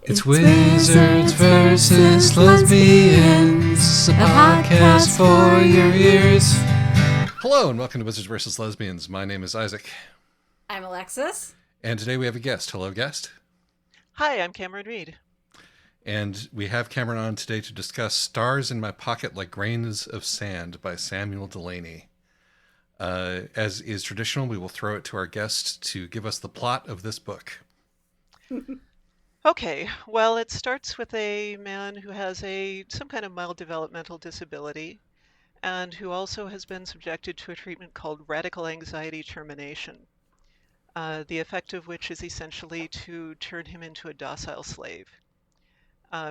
It's Wizards versus Lesbians, a podcast for your ears. Hello and welcome to Wizards versus Lesbians. My name is Isaac. I'm Alexis. And today we have a guest. Hello, guest. Hi, I'm Cameron Reed. And we have Cameron on today to discuss Stars in My Pocket Like Grains of Sand by Samuel Delany. As is traditional, we will throw it to our guest to give us the plot of this book. Okay, well, it starts with a man who has some kind of mild developmental disability and who also has been subjected to a treatment called radical anxiety termination, the effect of which is essentially to turn him into a docile slave.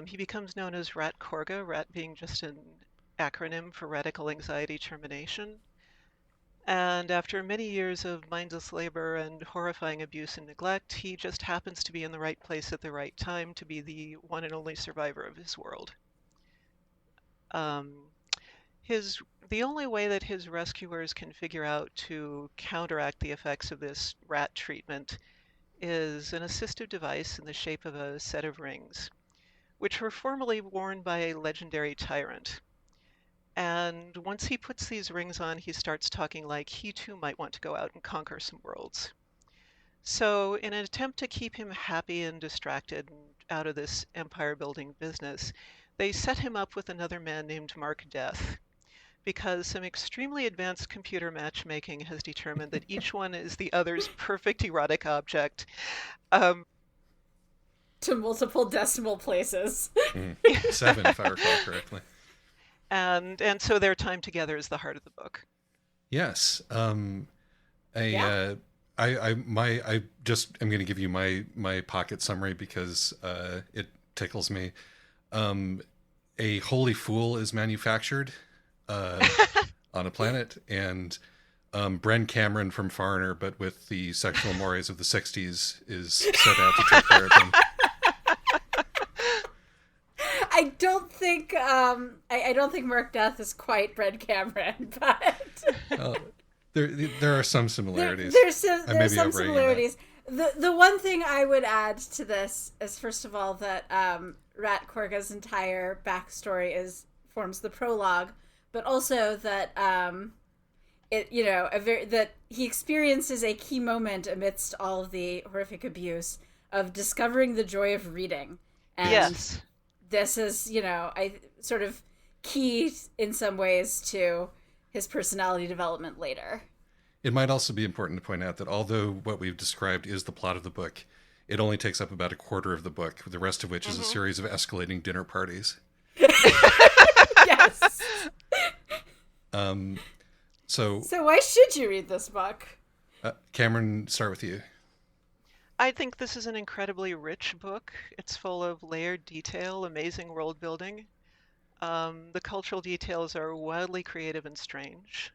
He becomes known as Rat Korga, rat being just an acronym for radical anxiety termination. And after many years of mindless labor and horrifying abuse and neglect, he just happens to be in the right place at the right time to be the one and only survivor of his world. The only way that his rescuers can figure out to counteract the effects of this rat treatment is an assistive device in the shape of a set of rings, which were formerly worn by a legendary tyrant. And once he puts these rings on, he starts talking like he too might want to go out and conquer some worlds. So in an attempt to keep him happy and distracted and out of this empire-building business, they set him up with another man named Mark Death, because some extremely advanced computer matchmaking has determined that each one is the other's perfect erotic object. To multiple decimal places. 7, if I recall correctly. And so their time together is the heart of the book. Yes. I just am going to give you my pocket summary because it tickles me. A holy fool is manufactured on a planet, and Bren Cameron from Foreigner, but with the sexual mores of the 60s, is set out to take care of him. I don't think Mark Death is quite Bren Cameron, but there are some similarities. There's some similarities. The one thing I would add to this is, first of all, that Rat Korga's entire backstory forms the prologue, but also that that he experiences a key moment amidst all of the horrific abuse of discovering the joy of reading. And yes. This is, sort of key in some ways to his personality development later. It might also be important to point out that although what we've described is the plot of the book, it only takes up about a quarter of the book, the rest of which is a series of escalating dinner parties. Yes. So why should you read this book? Cameron, start with you. I think this is an incredibly rich book. It's full of layered detail, amazing world building. The cultural details are wildly creative and strange.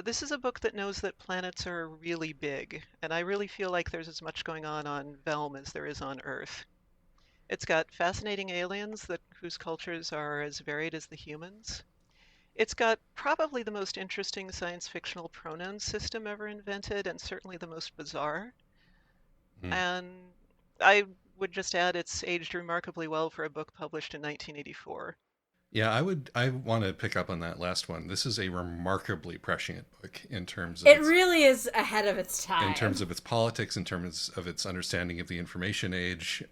This is a book that knows that planets are really big, and I really feel like there's as much going on Velm as there is on Earth. It's got fascinating aliens whose cultures are as varied as the humans. It's got probably the most interesting science fictional pronoun system ever invented, and certainly the most bizarre. And I would just add it's aged remarkably well for a book published in 1984. Yeah, I want to pick up on that last one. This is a remarkably prescient book in terms of... It really is ahead of its time. In terms of its politics, in terms of its understanding of the information age,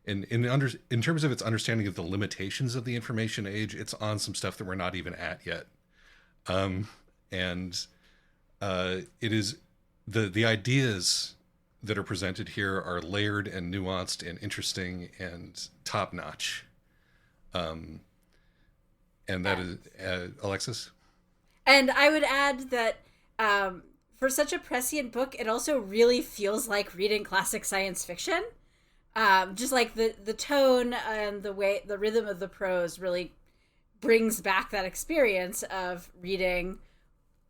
in terms of its understanding of the limitations of the information age, it's on some stuff that we're not even at yet. It is... The ideas that are presented here are layered and nuanced and interesting and top-notch. And that is Alexis? And I would add that for such a prescient book, it also really feels like reading classic science fiction. Just like the tone and the rhythm of the prose really brings back that experience of reading,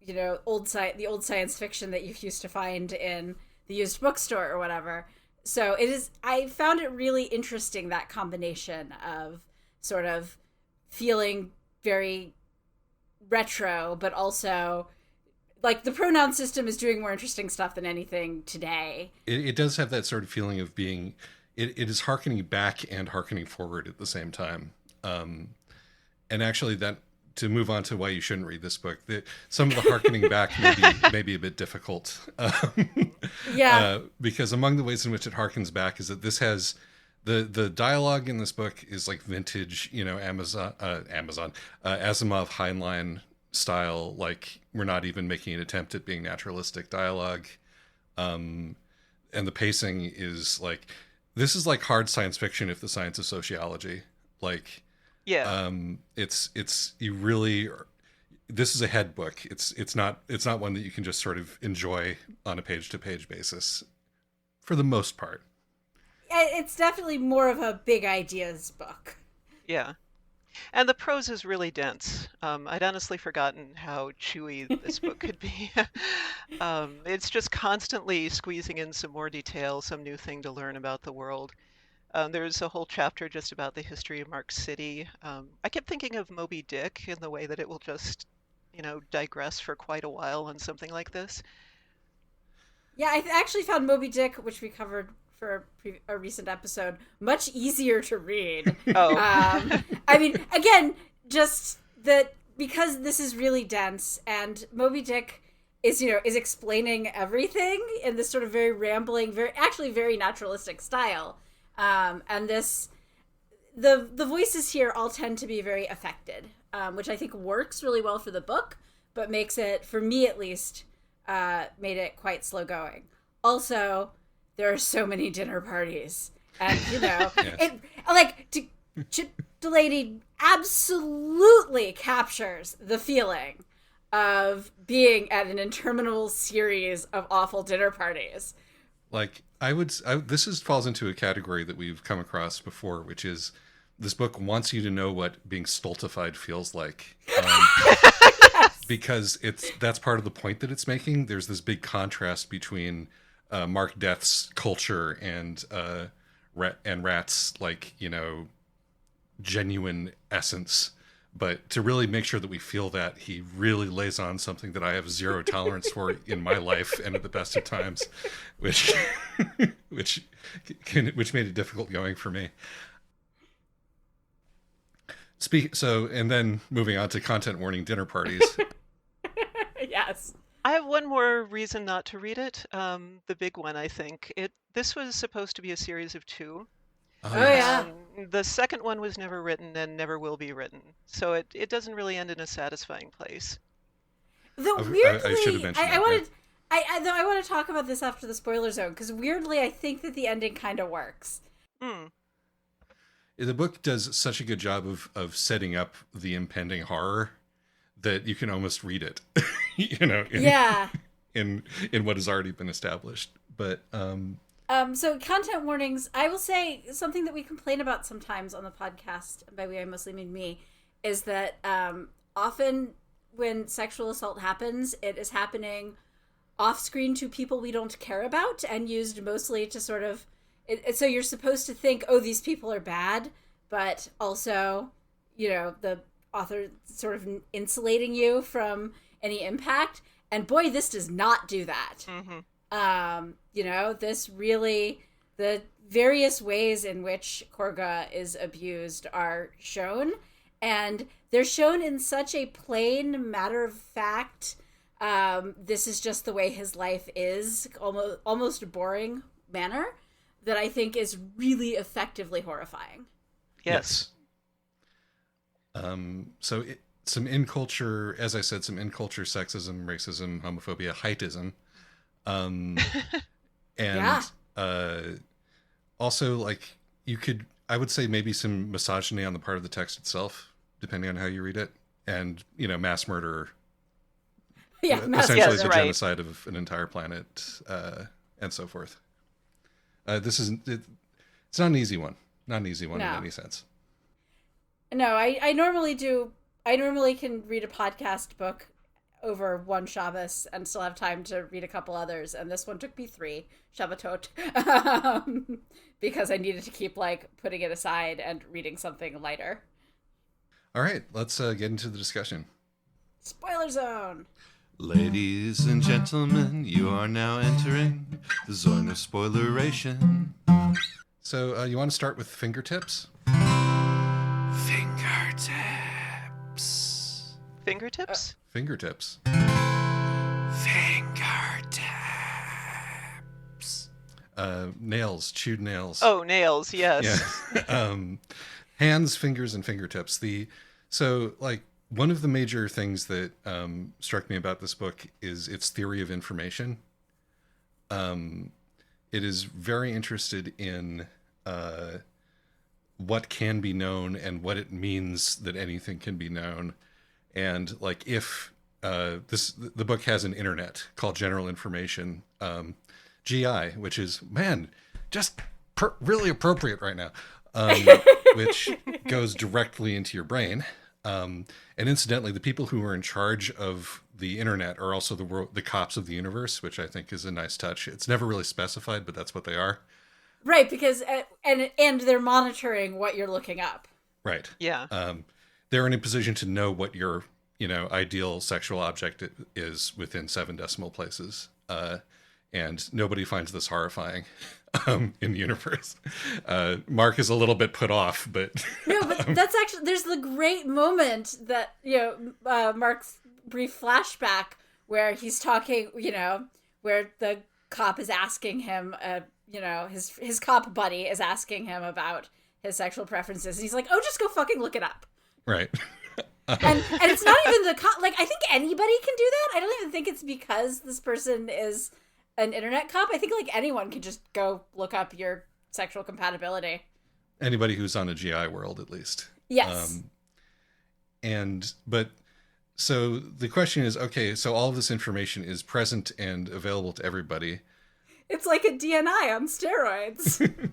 the old science fiction that you used to find in the used bookstore or whatever. So I found it really interesting, that combination of sort of feeling very retro, but also like the pronoun system is doing more interesting stuff than anything today. It does have that sort of feeling of being it is harkening back and harkening forward at the same time. And actually, that to move on to why you shouldn't read this book, some of the harkening back may be a bit difficult. Because among the ways in which it harkens back is that this has the dialogue in this book is like vintage, Asimov Heinlein style. Like, we're not even making an attempt at being naturalistic dialogue. And the pacing is like, this is like hard science fiction if the science of sociology. Like, it's you really, this is a head book. It's not one that you can just sort of enjoy on a page to page basis for the most part. It's definitely more of a big ideas book. Yeah. And the prose is really dense. I'd honestly forgotten how chewy this book could be. It's just constantly squeezing in some more detail, some new thing to learn about the world. There's a whole chapter just about the history of Mark City. I kept thinking of Moby Dick in the way that it will just, digress for quite a while on something like this. Yeah, I actually found Moby Dick, which we covered for a recent episode, much easier to read. Oh. I mean, again, just that because this is really dense, and Moby Dick is explaining everything in this sort of very rambling, very naturalistic style. And the voices here all tend to be very affected, which I think works really well for the book, but makes it, for me at least, made it quite slow going. Also, there are so many dinner parties, and Yes. Delaney absolutely captures the feeling of being at an interminable series of awful dinner parties. Like, this falls into a category that we've come across before, which is this book wants you to know what being stultified feels like. Because that's part of the point that it's making. There's this big contrast between Mark Death's culture and Rat's, like, genuine essence. But to really make sure that we feel that, he really lays on something that I have zero tolerance for in my life and at the best of times, which made it difficult going for me. And then moving on to content warning dinner parties. Yes. I have one more reason not to read it. The big one, I think. This was supposed to be a series of 2. Oh, yeah. The second one was never written and never will be written. So it doesn't really end in a satisfying place. Though weirdly, I should have mentioned I want to talk about this after the spoiler zone, because weirdly I think that the ending kind of works. The book does such a good job of setting up the impending horror that you can almost read it, in what has already been established. But so content warnings, I will say something that we complain about sometimes on the podcast, and by we I mostly mean me, is that often when sexual assault happens, it is happening off screen to people we don't care about, and used mostly to sort of so you're supposed to think, oh, these people are bad, but also, the author sort of insulating you from any impact. And boy, this does not do that. Mm-hmm. This really, the various ways in which Korga is abused are shown, and they're shown in such a plain, matter of fact, this is just the way his life is, almost boring manner, that I think is really effectively horrifying. Yes. Some in-culture, as I said, some in-culture sexism, racism, homophobia, heightism. Also, like, I would say maybe some misogyny on the part of the text itself, depending on how you read it. And, mass murder. Yeah, essentially the genocide of an entire planet, and so forth. It's not an easy one. Not an easy one in any sense. No, I normally can read a podcast book over one Shabbos and still have time to read a couple others, and this one took me 3 Shabbatot because I needed to keep putting it aside and reading something lighter. All right, let's get into the discussion. Spoiler zone. Ladies and gentlemen, you are now entering the zone of spoileration. So you want to start with fingertips? Fingertips. Fingertips? Fingertips. Fingertips. Nails, chewed nails. Oh, nails, yes. Yeah. Hands, fingers, and fingertips. So like one of the major things that struck me about this book is its theory of information. It is very interested in what can be known and what it means that anything can be known. And like if the book has an internet called General Information, GI, which is, man, just really appropriate right now, which goes directly into your brain. And incidentally, the people who are in charge of the internet are also the cops of the universe, which I think is a nice touch. It's never really specified, but that's what they are. Right, because and they're monitoring what you're looking up. Right. Yeah. They're in a position to know what your, ideal sexual object is within 7 decimal places. And nobody finds this horrifying in the universe. Mark is a little bit put off, but... No, but that's actually... There's the great moment that, Mark's brief flashback where he's talking, where the cop is asking him, his cop buddy is asking him about his sexual preferences. And he's like, oh, just go fucking look it up. Right. And it's not even the cop. Like, I think anybody can do that. I don't even think it's because this person is an internet cop. I think, like, anyone can just go look up your sexual compatibility. Anybody who's on a GI world, at least. Yes. So the question is, okay, so all of this information is present and available to everybody. It's like a DNI on steroids.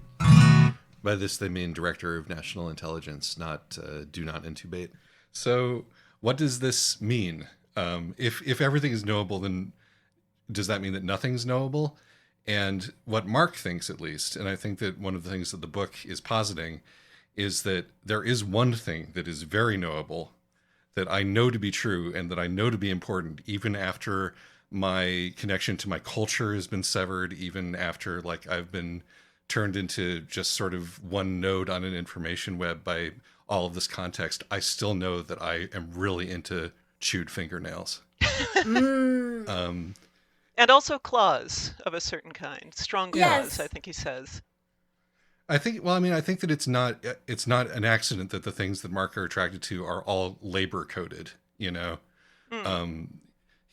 By this, they mean Director of National Intelligence, not do not intubate. So what does this mean? If everything is knowable, then does that mean that nothing's knowable? And what Mark thinks, at least, and I think that one of the things that the book is positing is that there is one thing that is very knowable, that I know to be true and that I know to be important, even after my connection to my culture has been severed, even after like I've been turned into just sort of one node on an information web by all of this context. I still know that I am really into chewed fingernails. And also claws of a certain kind. Strong claws, Yes. I think he says. I think that it's not an accident that the things that Mark are attracted to are all labor coded,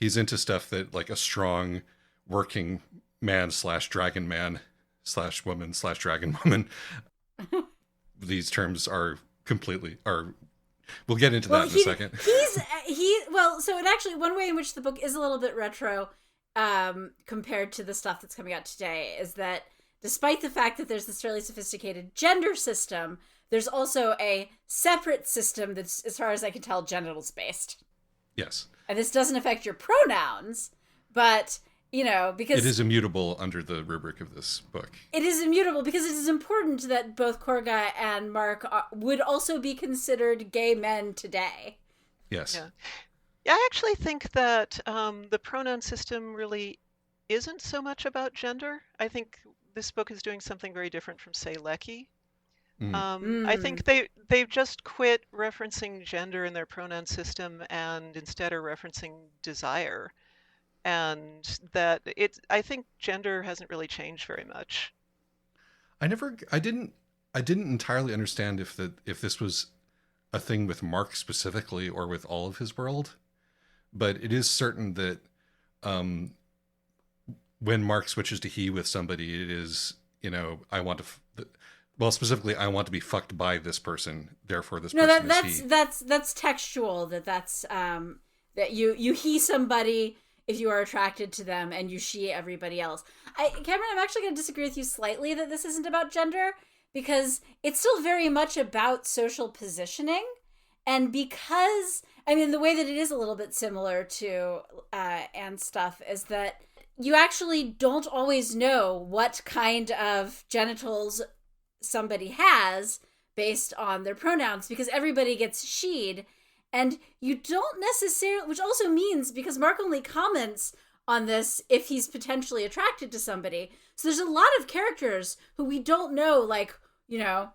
He's into stuff that like a strong working man / dragon man / woman / dragon woman. These terms are we'll get into that in a second. So it actually, one way in which the book is a little bit retro compared to the stuff that's coming out today is that despite the fact that there's this fairly sophisticated gender system, there's also a separate system that's, as far as I can tell, genitals based. Yes. And this doesn't affect your pronouns, but, because... It is immutable under the rubric of this book. It is immutable because it is important that both Korga and Mark would also be considered gay men today. Yes. Yeah, I actually think that the pronoun system really isn't so much about gender. I think this book is doing something very different from, say, Lecky. I think they've just quit referencing gender in their pronoun system and instead are referencing desire. And that I think gender hasn't really changed very much. I didn't entirely understand if this was a thing with Mark specifically or with all of his world, but it is certain that when Mark switches to he with somebody, it is, I want to specifically I want to be fucked by this person, therefore this person is he. That's textual, that's that you he somebody if you are attracted to them and you she everybody else. Cameron, I'm actually going to disagree with you slightly that this isn't about gender, because it's still very much about social positioning. And because, the way that it is a little bit similar to and stuff is that you actually don't always know what kind of genitals somebody has based on their pronouns, because everybody gets she'd, and you don't necessarily, which also means, because Mark only comments on this if he's potentially attracted to somebody. So there's a lot of characters who we don't know, like, you know,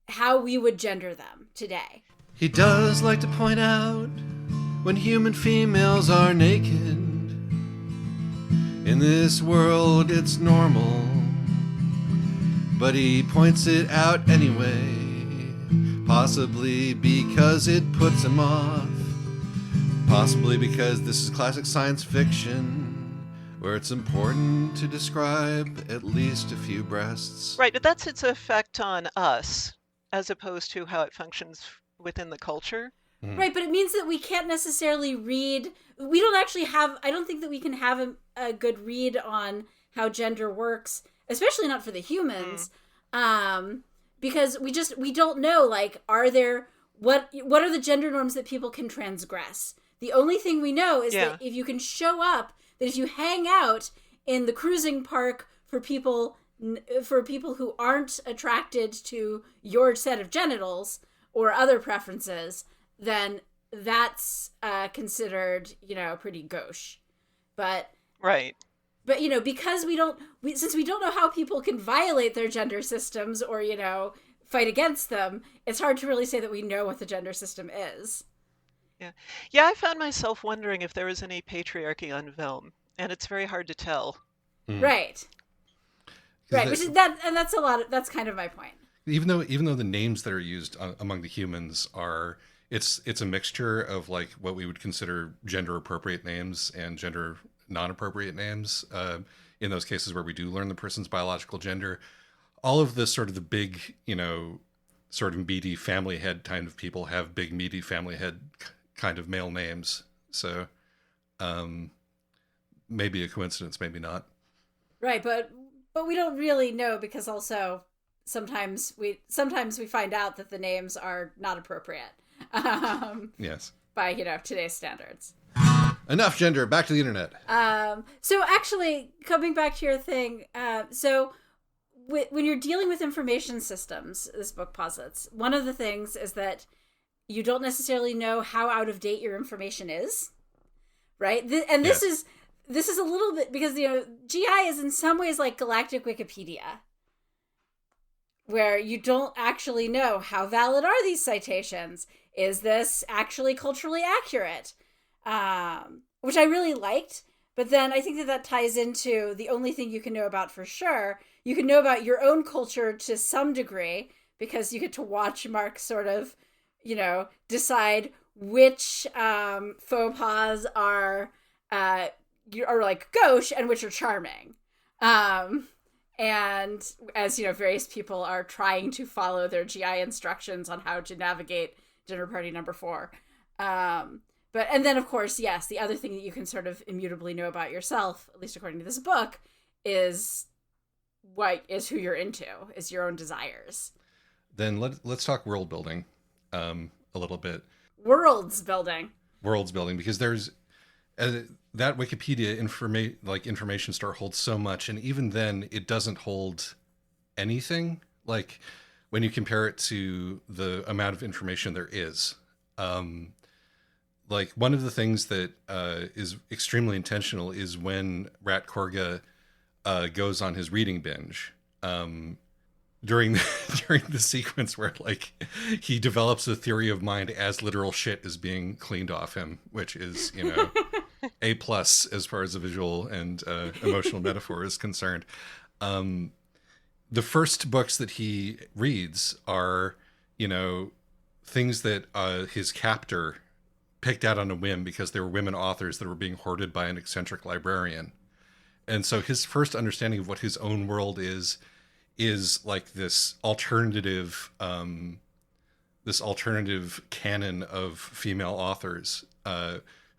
how we would gender them today. He does like to point out when human females are naked. In this world it's normal, but he points it out anyway, possibly because it puts him off, possibly because this is classic science fiction, where it's important to describe at least a few breasts. Right, but that's its effect on us, as opposed to how it functions within the culture. Right, but it means that we can't necessarily read. We don't actually have. I don't think that we can have a good read on how gender works, especially not for the humans, because we don't know. Like, are there what are the gender norms that people can transgress? The only thing we know is that if you can show up, that if you hang out in the cruising park for people who aren't attracted to your set of genitals or other preferences, then that's considered, you know, pretty gauche. But right. But, you know, because since we don't know how people can violate their gender systems or, you know, fight against them, it's hard to really say that we know what the gender system is. Yeah, I found myself wondering if there was any patriarchy on Velm, and it's very hard to tell. Right. Right, which is that's kind of my point. Even though the names that are used among the humans are, it's a mixture of like what we would consider gender appropriate names and gender non-appropriate names. In those cases where we do learn the person's biological gender, all of the sort of the big, you know, sort of meaty family head kind of people have big meaty family head kind of male names. So maybe a coincidence, maybe not. Right, but we don't really know, because also sometimes we find out that the names are not appropriate. Yes. By, you know, today's standards. Enough gender. Back to the internet. So actually, coming back to your thing, so when you're dealing with information systems, this book posits, one of the things is that you don't necessarily know how out of date your information is, right? And this is a little bit, because, you know, GI is in some ways like Galactic Wikipedia, where you don't actually know how valid are these citations. Is this actually culturally accurate? Which I really liked. But then I think that ties into the only thing you can know about for sure. You can know about your own culture to some degree, because you get to watch Mark sort of, you know, decide which faux pas are like gauche and which are charming. And as, you know, various people are trying to follow their GI instructions on how to navigate Dinner Party Number 4. But, and then of course, yes, the other thing that you can sort of immutably know about yourself, at least according to this book, is who you're into, is your own desires. Then let's talk world building a little bit. Worlds building, because there's that Wikipedia information store holds so much, and even then it doesn't hold anything, like when you compare it to the amount of information there is. Like, one of the things that is extremely intentional is when Rat Korga goes on his reading binge. During the sequence where, like, he develops a theory of mind as literal shit is being cleaned off him, which is, you know, A+ as far as the visual and emotional metaphor is concerned. The first books that he reads are, you know, things that his captor picked out on a whim because they were women authors that were being hoarded by an eccentric librarian. And so his first understanding of what his own world is like this alternative canon of female authors,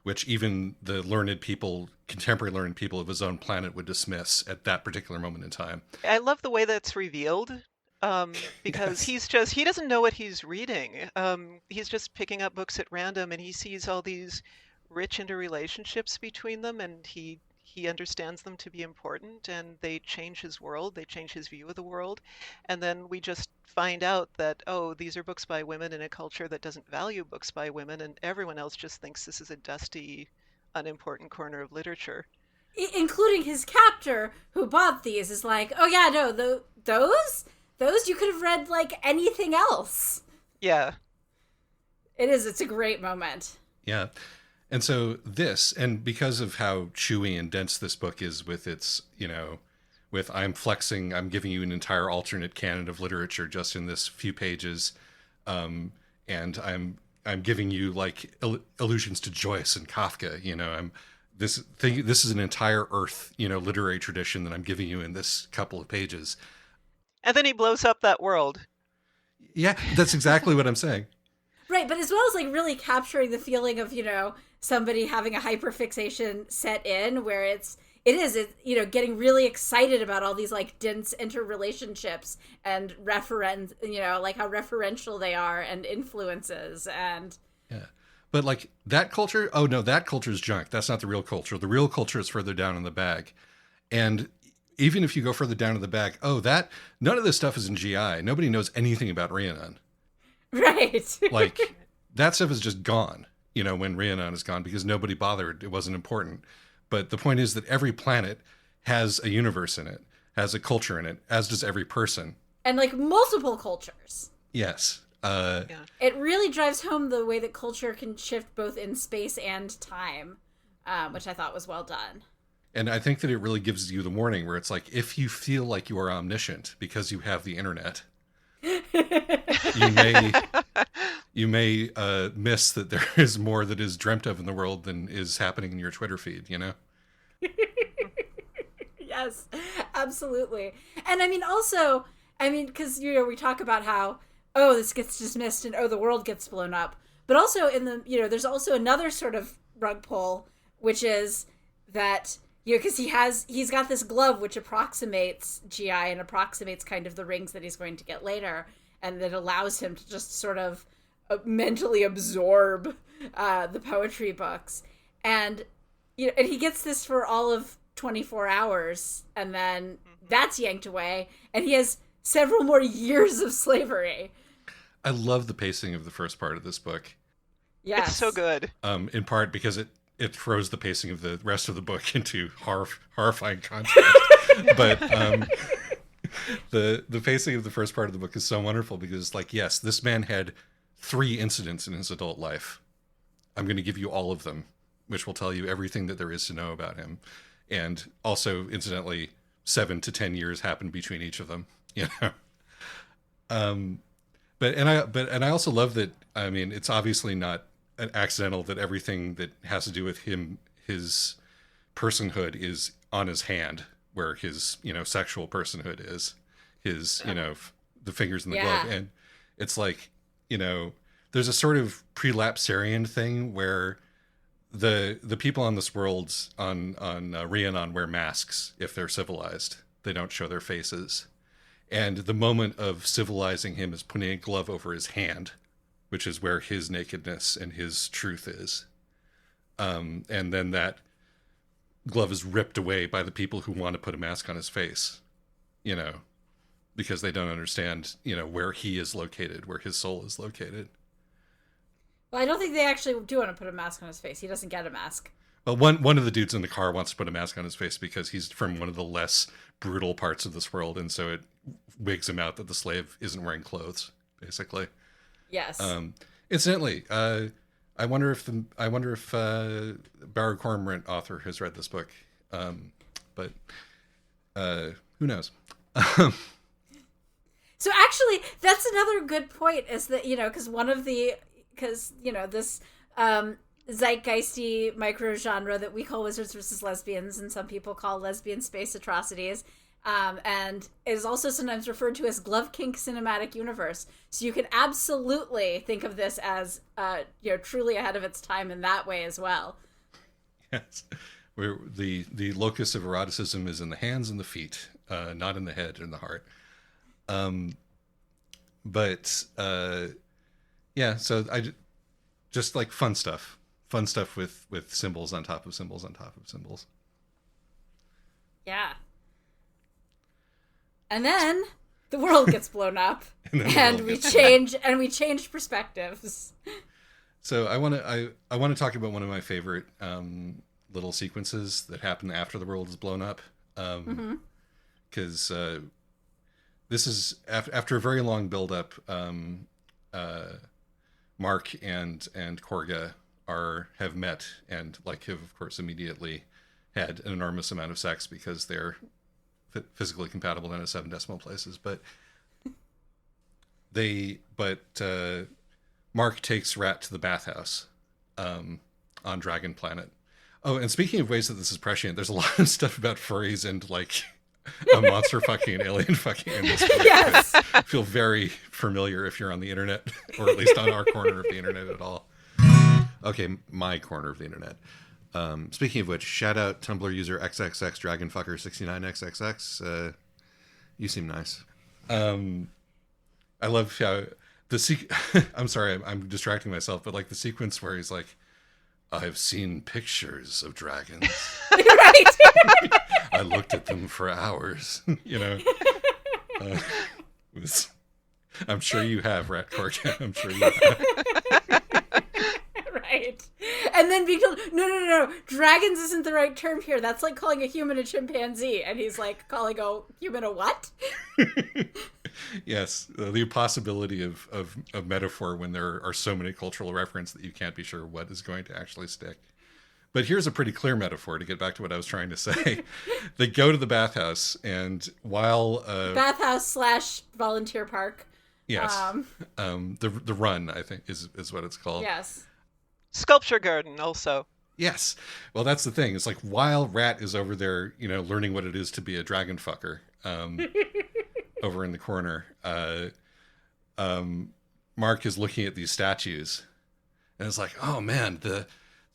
which even the contemporary learned people of his own planet would dismiss at that particular moment in time. I love the way that's revealed, because Yes. he doesn't know what he's reading. He's just picking up books at random, and he sees all these rich interrelationships between them, and he understands them to be important, and they change his world, they change his view of the world. And then we just find out that, oh, these are books by women in a culture that doesn't value books by women, and everyone else just thinks this is a dusty, unimportant corner of literature. including his captor who bought these, is like, oh yeah, no, those you could have read like anything else. Yeah. It's a great moment. Yeah. And so this, and because of how chewy and dense this book is with its, with I'm giving you an entire alternate canon of literature just in this few pages, and I'm giving you like allusions to Joyce and Kafka, this is an entire Earth, literary tradition that I'm giving you in this couple of pages. And then he blows up that world. Yeah, that's exactly what I'm saying. Right, but as well as like really capturing the feeling of, somebody having a hyperfixation set in where it's getting really excited about all these like dense interrelationships and like how referential they are and influences and yeah. But like that culture, oh no, that culture is junk. That's not the real culture. The real culture is further down in the bag. And even if you go further down in the bag, none of this stuff is in GI. Nobody knows anything about Rhiannon. Right. Like that stuff is just gone, when Rhiannon is gone because nobody bothered. It wasn't important. But the point is that every planet has a universe in it, has a culture in it, as does every person. And like multiple cultures. Yes. Yeah. It really drives home the way that culture can shift both in space and time, which I thought was well done. And I think that it really gives you the warning where it's like, if you feel like you are omniscient because you have the internet, you may miss that there is more that is dreamt of in the world than is happening in your Twitter feed, Yes, absolutely. And because, we talk about how, this gets dismissed and, the world gets blown up. But also there's also another sort of rug pull, which is that, because he's got this glove which approximates GI and approximates kind of the rings that he's going to get later. And that allows him to just sort of mentally absorb the poetry books. And, and he gets this for all of 24 hours. And then that's yanked away. And he has several more years of slavery. I love the pacing of the first part of this book. Yes. It's so good. In part because it throws the pacing of the rest of the book into horrifying contrast. But the pacing of the first part of the book is so wonderful because, like, yes, this man had 3 incidents in his adult life. I'm going to give you all of them, which will tell you everything that there is to know about him. And also, incidentally, 7 to 10 years happened between each of them, But I also love that, it's obviously not an accidental that everything that has to do with him, his personhood is on his hand, where his, sexual personhood is, his, the fingers in the glove. And it's like, there's a sort of prelapsarian thing where the people on this world on Rhiannon wear masks if they're civilized. They don't show their faces. And the moment of civilizing him is putting a glove over his hand, which is where his nakedness and his truth is. And then that glove is ripped away by the people who want to put a mask on his face, because they don't understand, where he is located, where his soul is located. Well, I don't think they actually do want to put a mask on his face. He doesn't get a mask. Well, one of the dudes in the car wants to put a mask on his face because he's from one of the less brutal parts of this world, and so it wigs him out that the slave isn't wearing clothes, basically. Yes. Incidentally, I wonder if Bauer Cormorant author has read this book, but who knows? So actually, that's another good point. Is that because this zeitgeisty micro genre that we call Wizards versus Lesbians, and some people call lesbian space atrocities. And it is also sometimes referred to as Glove Kink Cinematic Universe. So you can absolutely think of this as, truly ahead of its time in that way as well. Yes, where the locus of eroticism is in the hands and the feet, not in the head and the heart. So I just like fun stuff with symbols on top of symbols on top of symbols. Yeah. And then the world gets blown up, and we change perspectives. So I want to talk about one of my favorite little sequences that happen after the world is blown up. Because this is after a very long build-up. Mark and Korga have met and like have of course immediately had an enormous amount of sex because they're physically compatible in a 7 decimal places. But Mark takes Rat to the bathhouse on Dragon Planet. Oh, and speaking of ways that this is prescient, there's a lot of stuff about furries and like a monster fucking and alien fucking in this book. Yes. I feel very familiar if you're on the internet, or at least on our corner of the internet at all. Okay, my corner of the internet. Speaking of which, shout out Tumblr user XXXDragonfucker69XXX. You seem nice. I love how I'm sorry, I'm distracting myself, but like the sequence where he's like, I've seen pictures of dragons. Right. I looked at them for hours. You know, I'm sure you have, Rat Korga. I'm sure you have. Right. And then being told, no, dragons isn't the right term here. That's like calling a human a chimpanzee. And he's like, calling a human a what? Yes, the possibility of metaphor when there are so many cultural references that you can't be sure what is going to actually stick. But here's a pretty clear metaphor to get back to what I was trying to say. They go to the bathhouse, and while bathhouse / volunteer park. Yes, the run, I think is what it's called. Yes. Sculpture garden also. Yes. Well, that's the thing. It's like while Rat is over there, you know, learning what it is to be a dragon fucker, over in the corner, Mark is looking at these statues, and it's like, oh man, the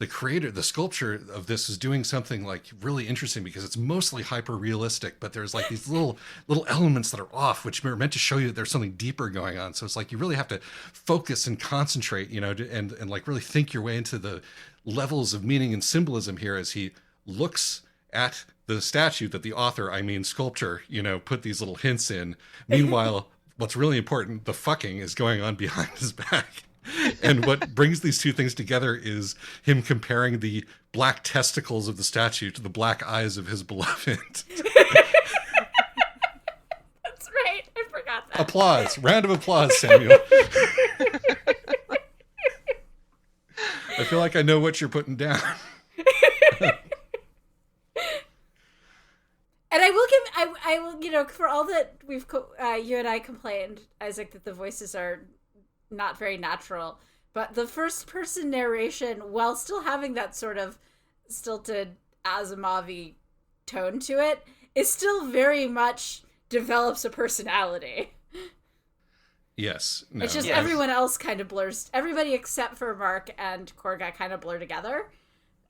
creator, the sculpture of this is doing something like really interesting because it's mostly hyper realistic, but there's like these little elements that are off, which are meant to show you that there's something deeper going on. So it's like you really have to focus and concentrate, you know, and like really think your way into the levels of meaning and symbolism here as he looks at the statue that the author, I mean sculptor, you know, put these little hints in. Meanwhile, what's really important, the fucking is going on behind his back. And what brings these two things together is him comparing the black testicles of the statue to the black eyes of his beloved. That's right. I forgot that. Applause. Round of applause, Samuel. I feel like I know what you're putting down. And I will, you know, for all that we've, you and I complained, Isaac, that the voices are not very natural, but the first person narration, while still having that sort of stilted Asimov-y tone to it, is still very much develops a personality. Yes. No. It's just everyone else kind of blurs. Everybody except for Mark and Korga kind of blur together.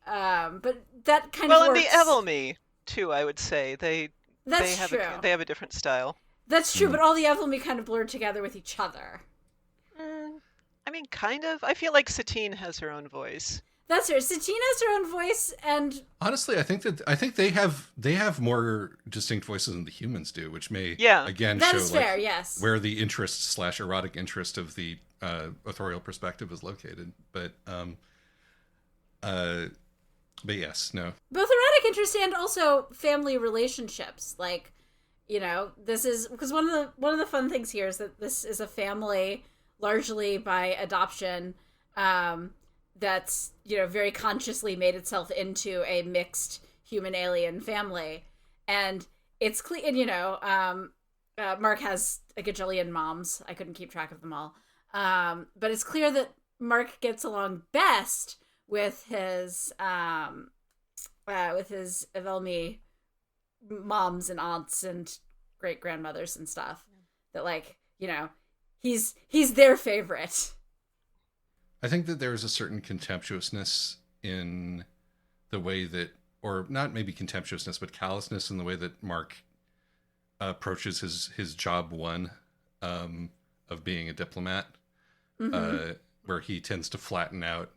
But that kind of works. Well, and the Evelmy too, I would say they have a different style. That's true, but all the Evelmy kind of blur together with each other. I mean, kind of. I feel like Satine has her own voice. That's her. Satine has her own voice, and honestly, I think they have more distinct voices than the humans do, which may again that show is like fair, yes. where the interest / erotic interest of the authorial perspective is located. But yes, no. Both erotic interest and also family relationships. Like, you know, this is because one of the fun things here is that this is a family largely by adoption. That's, you know, very consciously made itself into a mixed human alien family. And it's clear, and, you know, Mark has a gajillion moms. I couldn't keep track of them all. But it's clear that Mark gets along best with his Evelmy moms and aunts and great grandmothers and stuff. That, like, you know, he's their favorite. I think that there's a certain contemptuousness in the way that, or not maybe contemptuousness, but callousness in the way that Mark approaches his job one of being a diplomat, where he tends to flatten out,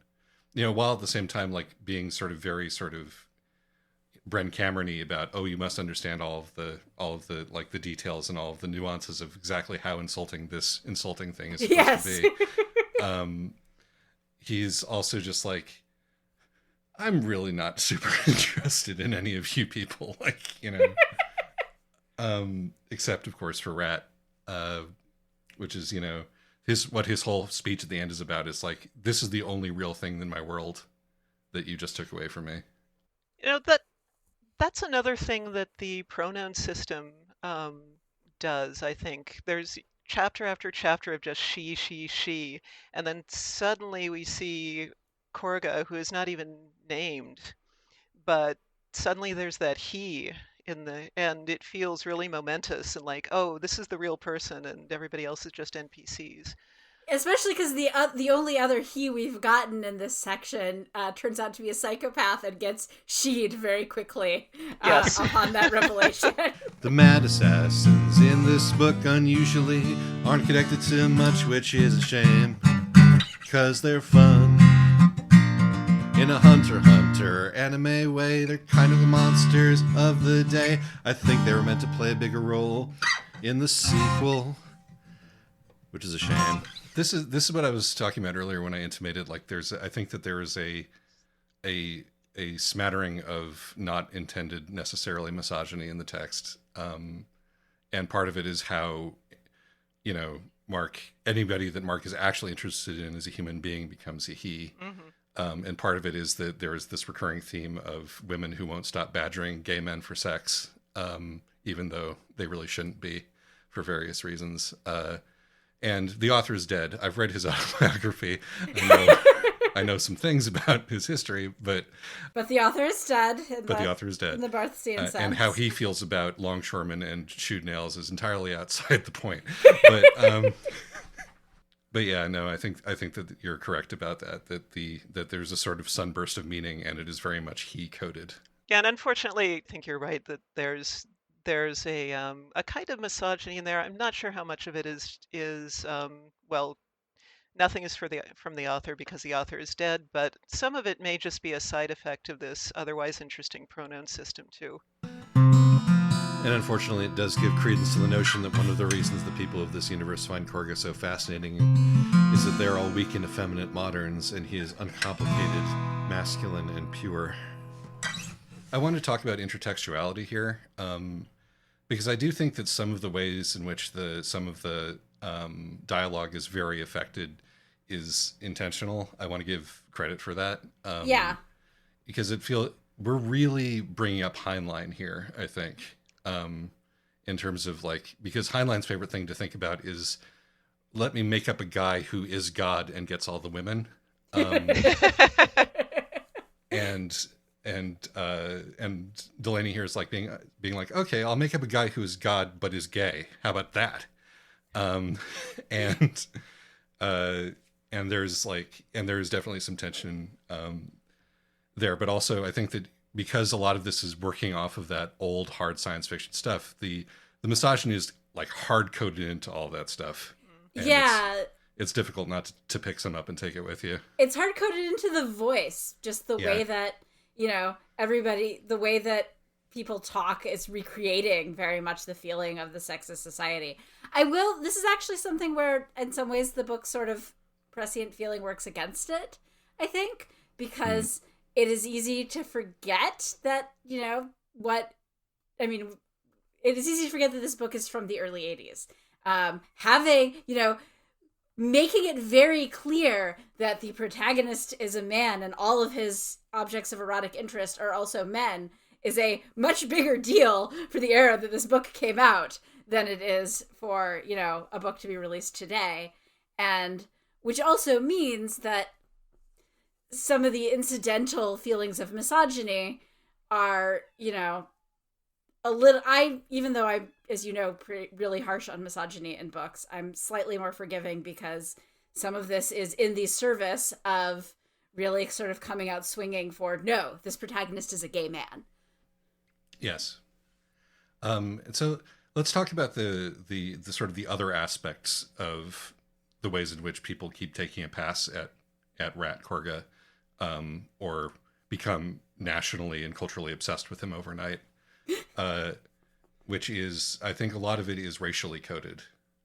you know, while at the same time like being sort of very sort of Bren Cameron-y about, oh, you must understand all of the like the details and all of the nuances of exactly how insulting this insulting thing is supposed to be. He's also just like, I'm really not super interested in any of you people, like, except of course for Rat, which is, his whole speech at the end is about is like, this is the only real thing in my world that you just took away from me. That's another thing that the pronoun system does, I think. There's chapter after chapter of just she, and then suddenly we see Korga, who is not even named, but suddenly there's that he and it feels really momentous and like, oh, this is the real person and everybody else is just NPCs. Especially because the only other he we've gotten in this section turns out to be a psychopath and gets she'd very quickly Yes. upon that revelation. The mad assassins in this book unusually aren't connected to much, which is a shame, 'cause they're fun. In a Hunter x Hunter anime way, they're kind of the monsters of the day. I think they were meant to play a bigger role in the sequel, which is a shame. This is what I was talking about earlier when I intimated, like, I think that there is a smattering of not intended necessarily misogyny in the text, and part of it is how, anybody that Mark is actually interested in as a human being becomes a he. Mm-hmm. And part of it is that there is this recurring theme of women who won't stop badgering gay men for sex, even though they really shouldn't be for various reasons. And the author is dead. I've read his autobiography. I know some things about his history, but the author is dead. The author is dead. In the Barthstein sense. And how he feels about longshoremen and chewed nails is entirely outside the point. But yeah, no, I think that you're correct about that. That there's a sort of sunburst of meaning, and it is very much he coded. Yeah, and unfortunately, I think you're right that there's a kind of misogyny in there. I'm not sure how much of it is well, nothing is from the author because the author is dead, but some of it may just be a side effect of this otherwise interesting pronoun system too. And unfortunately, it does give credence to the notion that one of the reasons the people of this universe find Korga so fascinating is that they're all weak and effeminate moderns, and he is uncomplicated, masculine, and pure. I want to talk about intertextuality here, because I do think that some of the ways in which some of the dialogue is very affected is intentional. I want to give credit for that. Yeah. Because we're really bringing up Heinlein here, I think, in terms of because Heinlein's favorite thing to think about is, let me make up a guy who is God and gets all the women. And Delaney here is like being like, okay, I'll make up a guy who is God but is gay. How about that? And there's definitely some tension there, but also I think that because a lot of this is working off of that old hard science fiction stuff, the misogyny is like hard coded into all that stuff. And yeah. It's difficult not to pick some up and take it with you. It's hard coded into the voice, just the way that, the way that people talk is recreating very much the feeling of the sexist society. This is actually something where in some ways the book sort of prescient feeling works against it, I think, because it is easy to forget that, it is easy to forget that this book is from the early 80s. Making it very clear that the protagonist is a man and all of his objects of erotic interest are also men is a much bigger deal for the era that this book came out than it is for, a book to be released today. And which also means that some of the incidental feelings of misogyny are, a little, even though I, as you know, really harsh on misogyny in books, I'm slightly more forgiving because some of this is in the service of really sort of coming out swinging for, no, this protagonist is a gay man. Yes. And so let's talk about the sort of the other aspects of the ways in which people keep taking a pass at Rat Korga, or become nationally and culturally obsessed with him overnight. Which is, I think a lot of it is racially coded.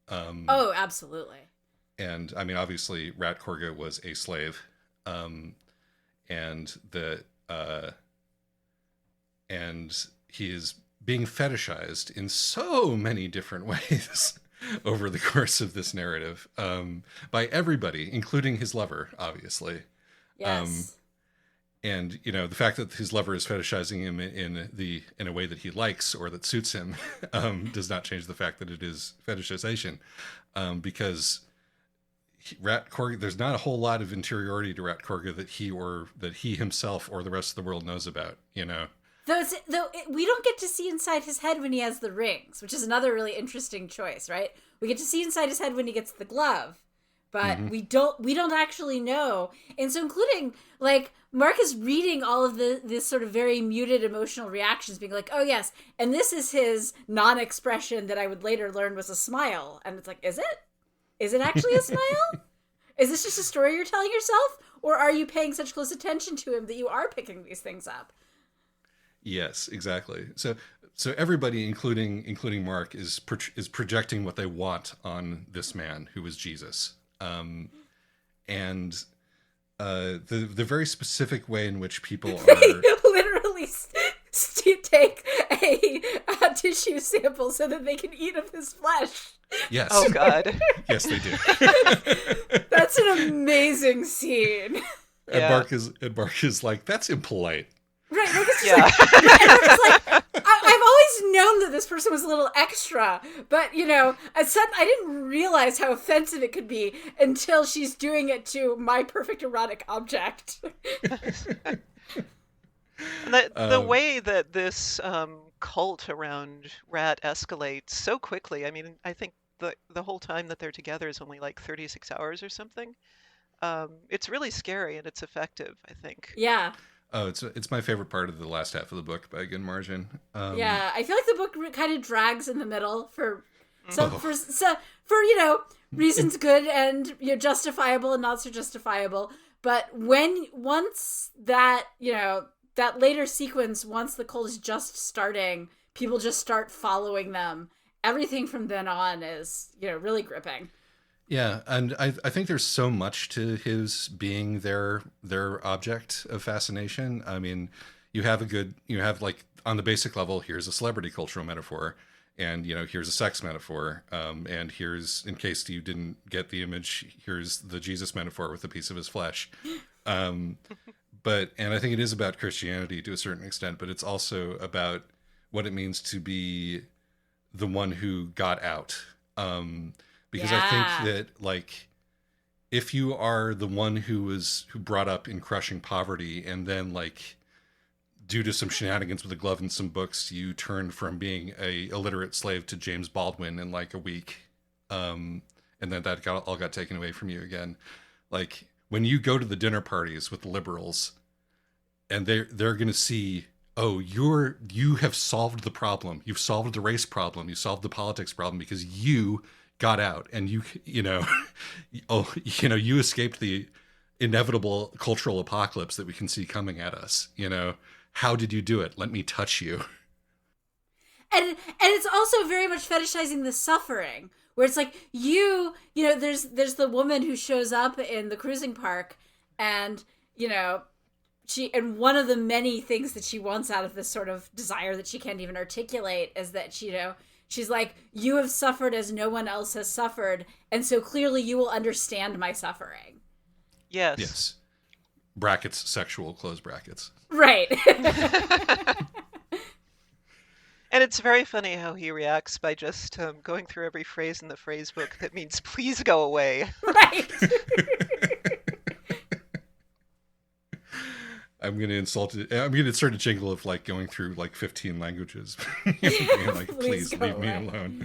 Oh, absolutely. And I mean, obviously Rat Korga was a slave. And and he is being fetishized in so many different ways over the course of this narrative, by everybody, including his lover, obviously. Yes. And the fact that his lover is fetishizing him in a way that he likes or that suits him, does not change the fact that it is fetishization, because Rat Korga, there's not a whole lot of interiority to Rat Korga that he himself or the rest of the world knows about. We don't get to see inside his head when he has the rings, which is another really interesting choice, right? We get to see inside his head when he gets the glove, but we don't actually know. And so, including like Mark is reading all of this sort of very muted emotional reactions, being like, "Oh yes," and this is his non-expression that I would later learn was a smile, and it's like, is it? Is it actually a smile? Is this just a story you're telling yourself, or are you paying such close attention to him that you are picking these things up? Yes, exactly. So everybody, including Mark, is projecting what they want on this man who is Jesus, and the very specific way in which people are literally take a tissue sample so that they can eat of his flesh. Yes. Oh God. Yes, they do. That's an amazing scene. And Mark is like, that's impolite. Right, like it's just like, and I'm just like, I've always known that this person was a little extra, but I didn't realize how offensive it could be until she's doing it to my perfect erotic object. And the way that this cult around Rat escalates so quickly. I mean, I think the whole time that they're together is only like 36 hours or something. It's really scary and it's effective, I think. Yeah. Oh, it's my favorite part of the last half of the book by a good margin. Yeah, I feel like the book kind of drags in the middle for reasons good and justifiable and not so justifiable. But once that that later sequence, once the cult is just starting, people just start following them. Everything from then on is really gripping. Yeah, and I think there's so much to his being their object of fascination. I mean, you have like on the basic level, here's a celebrity cultural metaphor, and here's a sex metaphor, and here's, in case you didn't get the image, here's the Jesus metaphor with a piece of his flesh. And I think it is about Christianity to a certain extent, but it's also about what it means to be the one who got out. Because I think that, like, if you are the one who brought up in crushing poverty, and then, like, due to some shenanigans with a glove and some books, you turned from being a illiterate slave to James Baldwin in like a week, and then that all got taken away from you again. Like, when you go to the dinner parties with the liberals, and they're gonna see, oh, you have solved the problem. You've solved the race problem. You solved the politics problem because you got out, and you escaped the inevitable cultural apocalypse that we can see coming at us. How did you do it? Let me touch you. And it's also very much fetishizing the suffering, where it's like there's the woman who shows up in the cruising park, and and one of the many things that she wants out of this sort of desire that she can't even articulate is that she's like, you have suffered as no one else has suffered, and so clearly you will understand my suffering. Yes. Brackets, sexual, close brackets. Right. And it's very funny how he reacts by just going through every phrase in the phrase book that means please go away. Right. I'm going to insult it. I'm going to start a jingle of like going through like 15 languages. Being like, please leave me alone.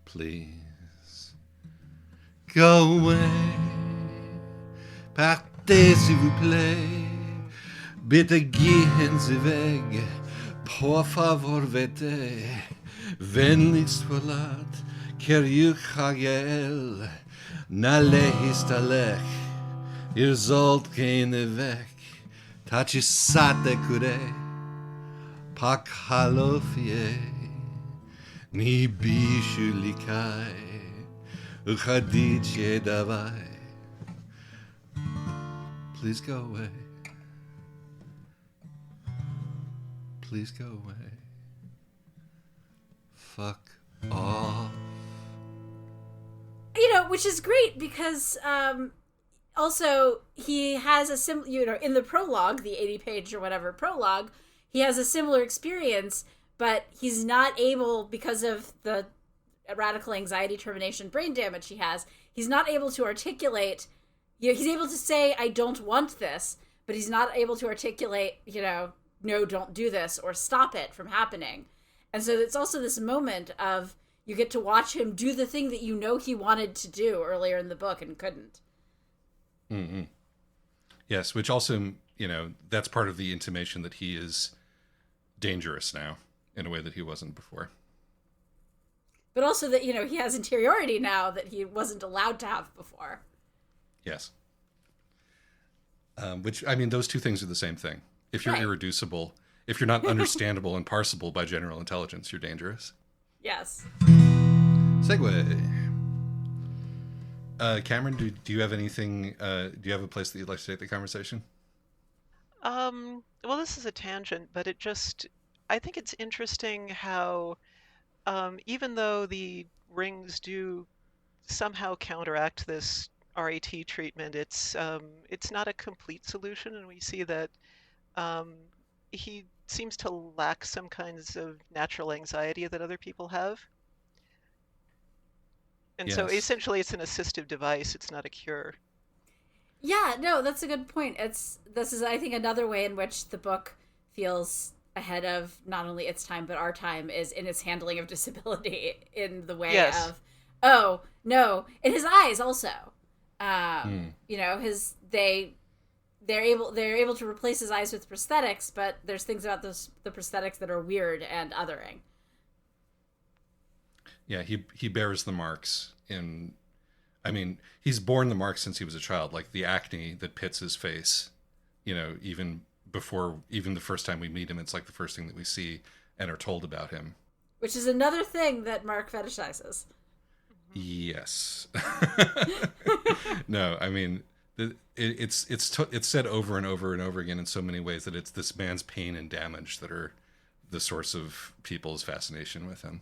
Please go away. Partez s'il vous plaît. Bitte gehen Sie weg. Por favor vete. Vänligst förlåt. Kyrk Hagel. Nalehist alech. Sollt keine weg. Tachi sate kure. Pak halofie. Ni bishu likai, uchadiche davai. Please go away. Please go away. Fuck off. You know, which is great because also he has in the prologue, the 80-page or whatever prologue, he has a similar experience, but he's not able, because of the radical anxiety termination brain damage he has, he's not able to articulate, he's able to say, I don't want this, but he's not able to articulate, no, don't do this, or stop it from happening. And so it's also this moment of, you get to watch him do the thing that he wanted to do earlier in the book and couldn't. Mm-hmm. Yes, which also, that's part of the intimation that he is dangerous now in a way that he wasn't before. But also that, he has interiority now that he wasn't allowed to have before. Yes. Which, those two things are the same thing. If you're irreducible, if you're not understandable and parsable by general intelligence, you're dangerous. Yes. Segue. Cameron, do you have anything, do you have a place that you'd like to take the conversation? Well, this is a tangent, but I think it's interesting how, even though the rings do somehow counteract this RAT treatment, it's not a complete solution, and we see that he seems to lack some kinds of natural anxiety that other people have. And so essentially it's an assistive device, it's not a cure. Yeah, no, that's a good point. This is, I think, another way in which the book feels ahead of not only its time, but our time, is in its handling of disability in the way of, oh, no, in his eyes also. They're able to replace his eyes with prosthetics, but there's things about the prosthetics that are weird and othering. Yeah, he bears the marks he's borne the marks since he was a child, like the acne that pits his face, even the first time we meet him, it's like the first thing that we see and are told about him. Which is another thing that Mark fetishizes. Yes. No, it's said over and over and over again in so many ways that it's this man's pain and damage that are the source of people's fascination with him.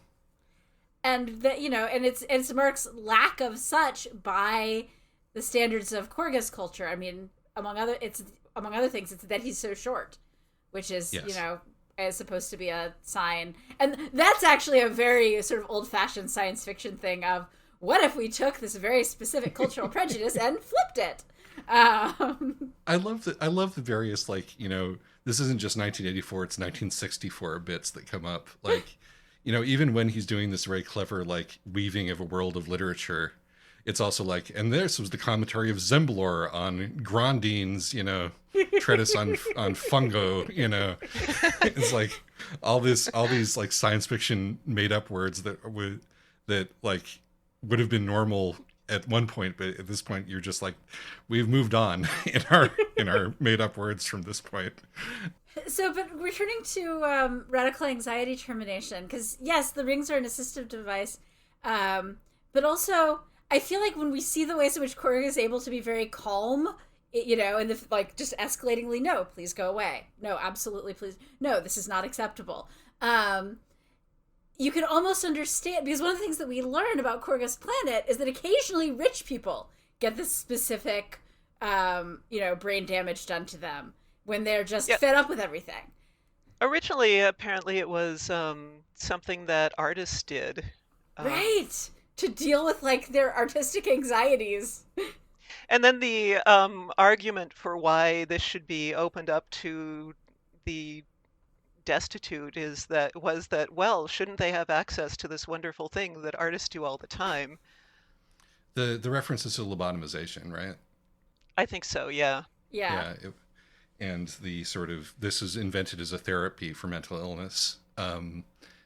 And that, and it's Mark's lack of such by the standards of Korgus culture. Among other things, it's that he's so short, which is, is supposed to be a sign. And that's actually a very sort of old-fashioned science fiction thing of, what if we took this very specific cultural prejudice and flipped it? I love the various, this isn't just 1984, it's 1964 bits that come up. Even when he's doing this very clever, weaving of a world of literature, it's also and this was the commentary of Zemblor on Grondine's, treatise on fungo, It's all these science fiction made up words that would have been normal at one point, but at this point you're just we've moved on in our made up words from this point. So, but returning to radical anxiety termination, because yes, the rings are an assistive device, but also I feel like when we see the ways in which Korg is able to be very calm, and just escalatingly, no, please go away. No, absolutely, please. No, this is not acceptable. You can almost understand, because one of the things that we learn about Korgus Planet is that occasionally rich people get this specific, brain damage done to them when they're just fed up with everything. Originally, apparently, it was something that artists did. Right! To deal with, their artistic anxieties. And then the argument for why this should be opened up to the destitute was that, well, shouldn't they have access to this wonderful thing that artists do all the time? The reference is to lobotomization, right? I think so, yeah. Yeah. And the sort of, this is invented as a therapy for mental illness, and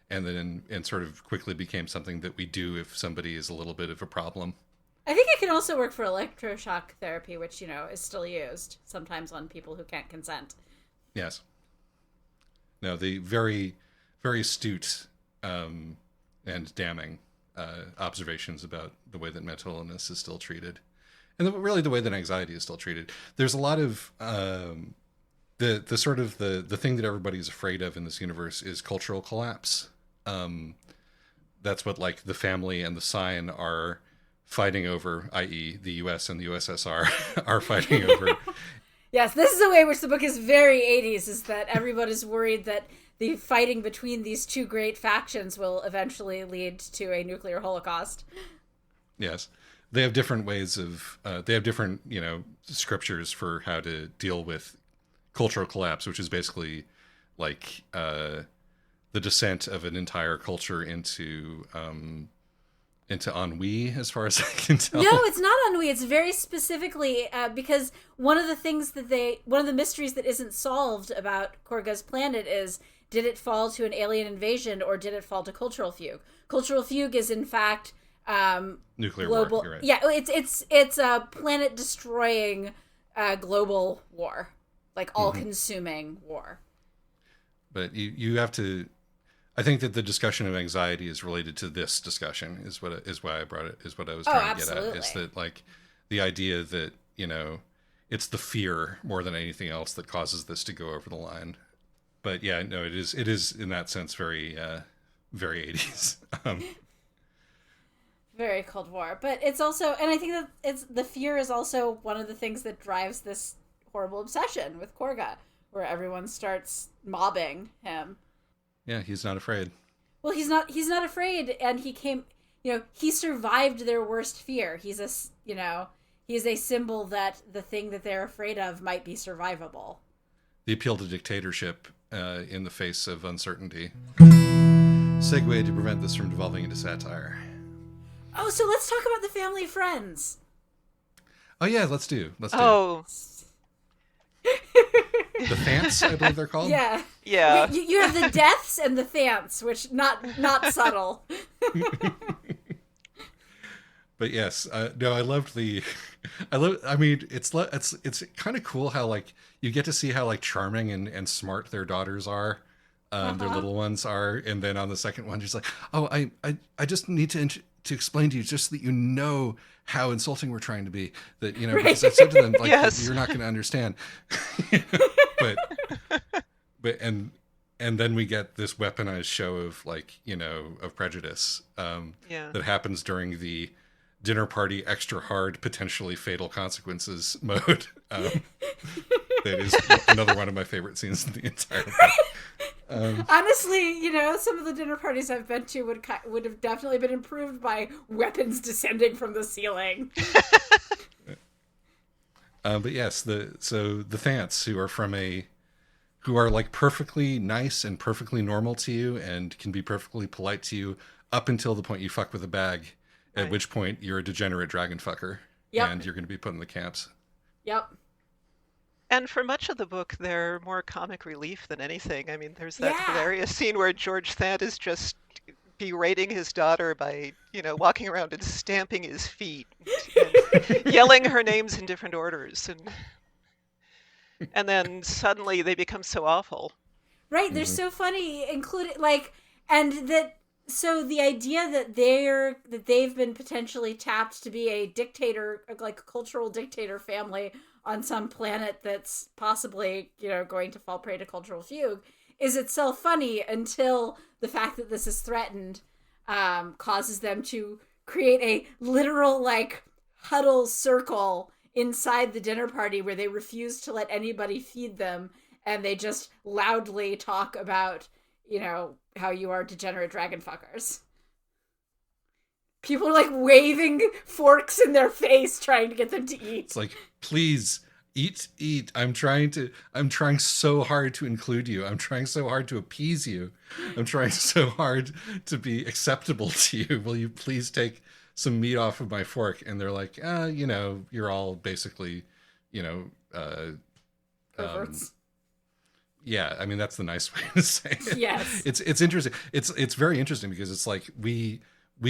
then and sort of quickly became something that we do if somebody is a little bit of a problem. I think it can also work for electroshock therapy, which, is still used sometimes on people who can't consent. Yes. No, the very, very astute and and damning observations about the way that mental illness is still treated, and really the way that anxiety is still treated. There's a lot of the sort of the thing that everybody's afraid of in this universe is cultural collapse. That's what like the family and the sign are fighting over, i.e. the US and the USSR are fighting over. Yes, this is the way in which the book is very 80s, is that everyone is worried that the fighting between these two great factions will eventually lead to a nuclear holocaust. Yes. They have different ways of, they have different, scriptures for how to deal with cultural collapse, which is basically like the descent of an entire culture into ennui, as far as I can tell. No, it's not ennui. It's very specifically because one of the mysteries that isn't solved about Korga's planet is, did it fall to an alien invasion or did it fall to cultural fugue? Cultural fugue is in fact nuclear global. war. You're right. Yeah, it's a planet destroying global war, like all consuming war. But you have to. I think that the discussion of anxiety is related to this discussion. Is why I brought it. Is what I was trying to get at. Is that like the idea that it's the fear more than anything else that causes this to go over the line. But yeah, no, it is in that sense very very 80s. Very Cold War, but it's also, and I think that the fear is also one of the things that drives this horrible obsession with Korga, where everyone starts mobbing him. Yeah, he's not afraid. Well, he's not afraid, and he survived their worst fear. He's a symbol that the thing that they're afraid of might be survivable. The appeal to dictatorship in the face of uncertainty. Segue to prevent this from devolving into satire. Oh, so let's talk about the family friends. Oh yeah, let's do. Oh. The Thants, I believe they're called. Yeah. Yeah. You have the deaths and the Thants, which not subtle. But yes, no, I mean, it's kind of cool how like you get to see how like charming and smart their daughters are, their little ones are, and then on the second one, she's like, oh, I just need to explain to you just so that you know how insulting we're trying to be. That because I said to them like, Yes. You're not going to understand. but and then we get this weaponized show of like of prejudice that happens during the dinner party extra hard potentially fatal consequences mode. That is another one of my favorite scenes in the entire book. Honestly, some of the dinner parties I've been to would have definitely been improved by weapons descending from the ceiling. But yes, the Thants who are like perfectly nice and perfectly normal to you and can be perfectly polite to you up until the point you fuck with a bag, at which point you're a degenerate dragon fucker. Yep. And you're going to be put in the camps. Yep. And for much of the book, they're more comic relief than anything. I mean, there's that Yeah. hilarious scene where George Thant is just berating his daughter by, walking around and stamping his feet and yelling her names in different orders. And then suddenly they become so awful. Right, they're so funny, including so the idea that they've been potentially tapped to be a dictator, like a cultural dictator family on some planet that's possibly, going to fall prey to cultural fugue is itself funny until the fact that this is threatened causes them to create a literal like huddle circle inside the dinner party where they refuse to let anybody feed them, and they just loudly talk about how you are degenerate dragon fuckers. People are like waving forks in their face trying to get them to eat. It's like, please eat. I'm trying so hard to include you. I'm trying so hard to appease you. I'm trying so hard to be acceptable to you. Will you please take some meat off of my fork? And they're like, you're all basically, Perverts. Yeah, I mean that's the nice way to say it. Yes. It's interesting. It's very interesting because it's like we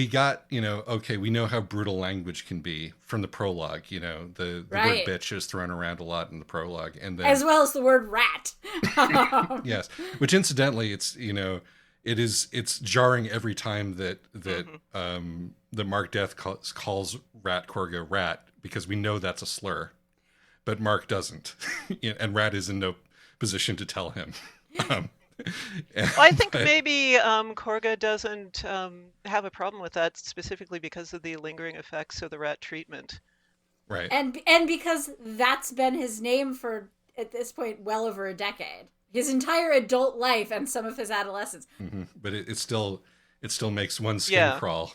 got, okay, we know how brutal language can be from the prologue, the Right. word bitch is thrown around a lot in the prologue, and then As well as the word rat. yes, which incidentally it's it's jarring every time that the Mark Death calls Rat Korga Rat, because we know that's a slur, but Mark doesn't, and Rat is in no position to tell him. Well, I think maybe Korga doesn't have a problem with that, specifically because of the lingering effects of the rat treatment. Right. And because that's been his name for, at this point, well over a decade. His entire adult life and some of his adolescence. Mm-hmm. But it still makes one skin crawl.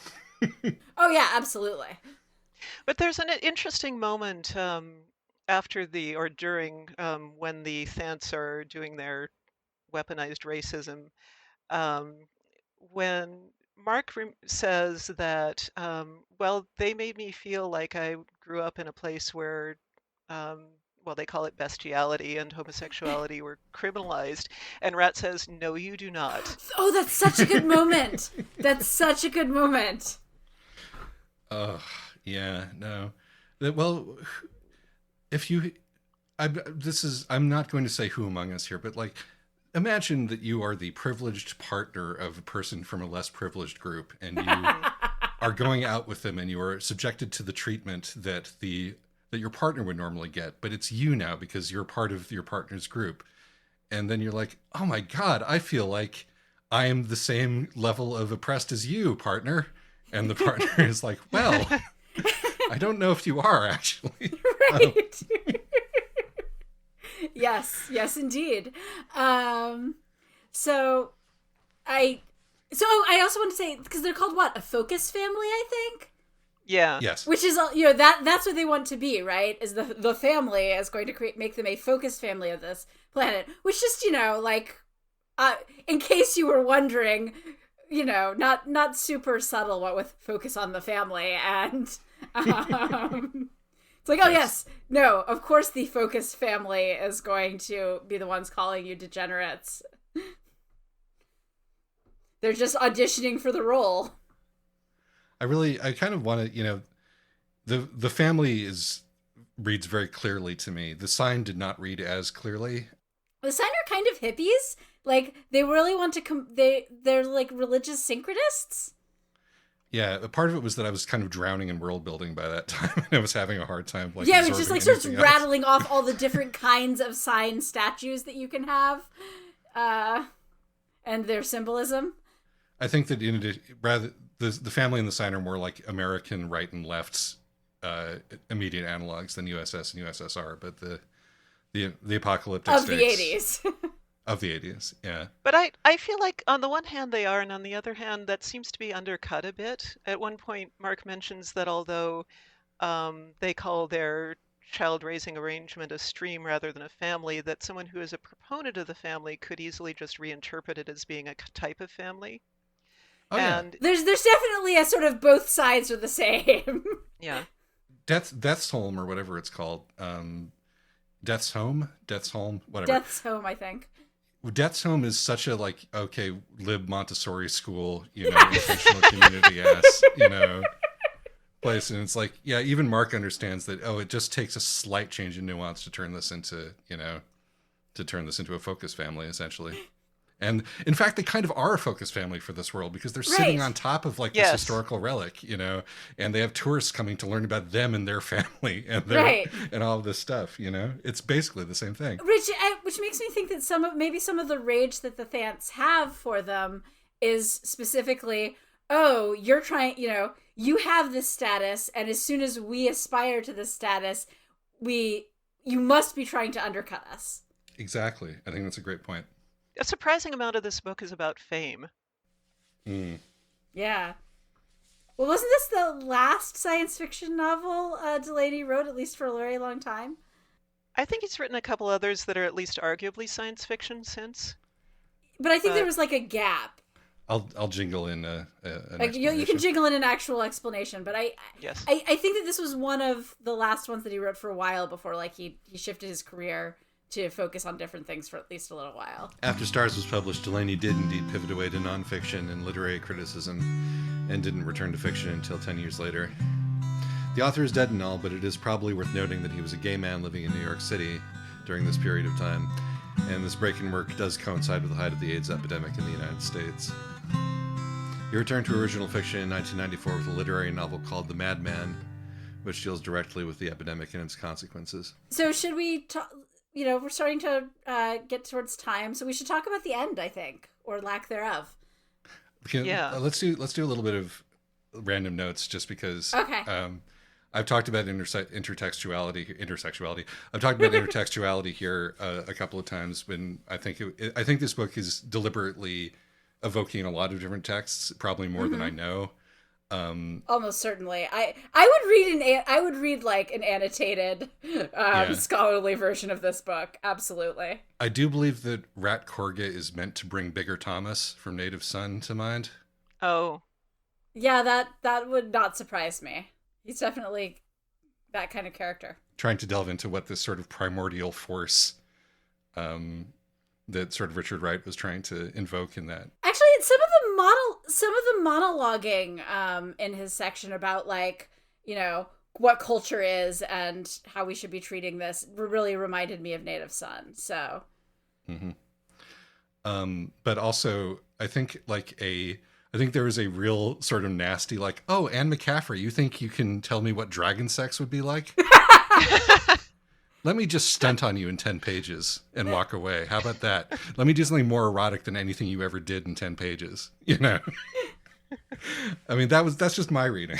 Oh yeah, absolutely. But there's an interesting moment after or during when the Thants are doing their weaponized racism, when Mark says that, well, they made me feel like I grew up in a place where, well, they call it bestiality and homosexuality were criminalized. And Rat says, no, you do not. Oh, that's such a good moment. That's such a good moment. Yeah, no. Well, if you, I'm not going to say who among us here, but like, imagine that you are the privileged partner of a person from a less privileged group, and you are going out with them, and you are subjected to the treatment that your partner would normally get, but it's you now because you're part of your partner's group. And then you're like, oh my God, I feel like I am the same level of oppressed as you, partner. And the partner is like, well, I don't know if you are, actually. Right. Yes, indeed. So I also want to say, because they're called what? A focus family, I think? Yeah. Yes. Which is, that's what they want to be, right? Is the family is going to make them a focus family of this planet. Which just, in case you were wondering, not super subtle, what with focus on the family. And it's like, oh yes, no, of course the focus family is going to be the ones calling you degenerates. They're just auditioning for the role. I kind of want to, the family reads very clearly to me. The sign did not read as clearly. The sign are kind of hippies. Like, they really want to they're like religious syncretists. Yeah, a part of it was that I was kind of drowning in world building by that time, and I was having a hard time. It just like starts rattling off all the different kinds of sign statues that you can have, and their symbolism. I think that the family and the sign are more like American right and left's immediate analogs than USS and USSR, but the apocalyptic of states the 80s. Of the 80s, yeah. But I feel like on the one hand they are, and on the other hand that seems to be undercut a bit. At one point, Mark mentions that although they call their child-raising arrangement a stream rather than a family, that someone who is a proponent of the family could easily just reinterpret it as being a type of family. Oh, and yeah. There's definitely a sort of both sides are the same. Yeah. Death's Home, or whatever it's called. Death's Home, whatever. Death's Home, I think. Death's Home is such a lib Montessori school, intentional community ass, place. And it's like, yeah, even Mark understands that, it just takes a slight change in nuance to turn this into, a focus family, essentially. And in fact, they kind of are a focus family for this world, because they're sitting on top of this historical relic, and they have tourists coming to learn about them and their family and and all of this stuff, It's basically the same thing. Which makes me think that maybe some of the rage that the Thants have for them is specifically, you're trying, you have this status, and as soon as we aspire to this status, you must be trying to undercut us. Exactly. I think that's a great point. A surprising amount of this book is about fame. Mm. Yeah. Well, wasn't this the last science fiction novel Delaney wrote, at least for a very long time? I think he's written a couple others that are at least arguably science fiction since. But I think there was a gap. I'll jingle in an you can jingle in an actual explanation, but I think that this was one of the last ones that he wrote for a while before he shifted his career to focus on different things for at least a little while. After Stars was published, Delaney did indeed pivot away to nonfiction and literary criticism, and didn't return to fiction until 10 years later. The author is dead and all, but it is probably worth noting that he was a gay man living in New York City during this period of time, and this break in work does coincide with the height of the AIDS epidemic in the United States. He returned to original fiction in 1994 with a literary novel called The Madman, which deals directly with the epidemic and its consequences. So should we talk, we're starting to get towards time, so we should talk about the end, I think, or lack thereof. Yeah. Let's do a little bit of random notes just because I've talked about intersexuality. I've talked about intertextuality here a couple of times when I think this book is deliberately evoking a lot of different texts, probably more than I know. Almost certainly. I would read like an annotated scholarly version of this book. Absolutely. I do believe that Rat Korga is meant to bring Bigger Thomas from Native Son to mind. Oh. Yeah, that would not surprise me. He's definitely that kind of character. Trying to delve into what this sort of primordial force that sort of Richard Wright was trying to invoke in that. Actually, some of the monologuing in his section about like, what culture is and how we should be treating this really reminded me of Native Son. So. But also, I think there was a real sort of nasty, like, oh, Anne McCaffrey, you think you can tell me what dragon sex would be like? Let me just stunt on you in 10 pages and walk away. How about that? Let me do something more erotic than anything you ever did in 10 pages. I mean, that's just my reading.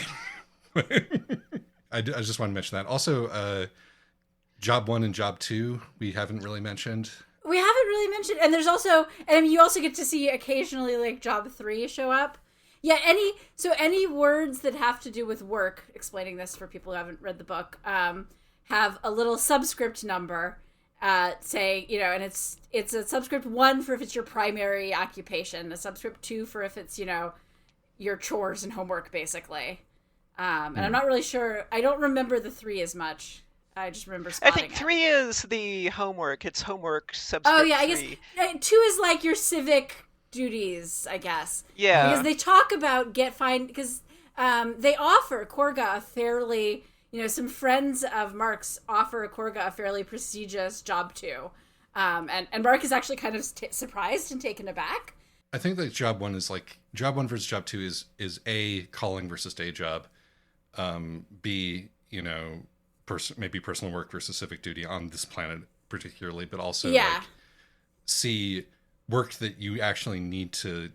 I just want to mention that. Also, Job 1 and Job 2, we haven't really mentioned. We haven't really mentioned, and there's also, and you also get to see occasionally like Job 3 show up. Yeah, any words that have to do with work, explaining this for people who haven't read the book, have a little subscript number, say, and it's a subscript 1 for if it's your primary occupation, a subscript 2 for if it's, your chores and homework, basically. And I'm not really sure, I don't remember the 3 as much. I just remember spotting I think 3 is the homework. It's homework subscript. Oh yeah, I 3. guess 2 is like your civic duties, I guess. Yeah. Because they talk about because they offer Korga a fairly, some friends of Mark's offer Korga a fairly prestigious Job 2. And Mark is actually kind of surprised and taken aback. I think that Job 1 is like, Job 1 versus Job 2 is A, calling versus day job. B, maybe personal work versus civic duty on this planet particularly, but also like C, work that you actually need to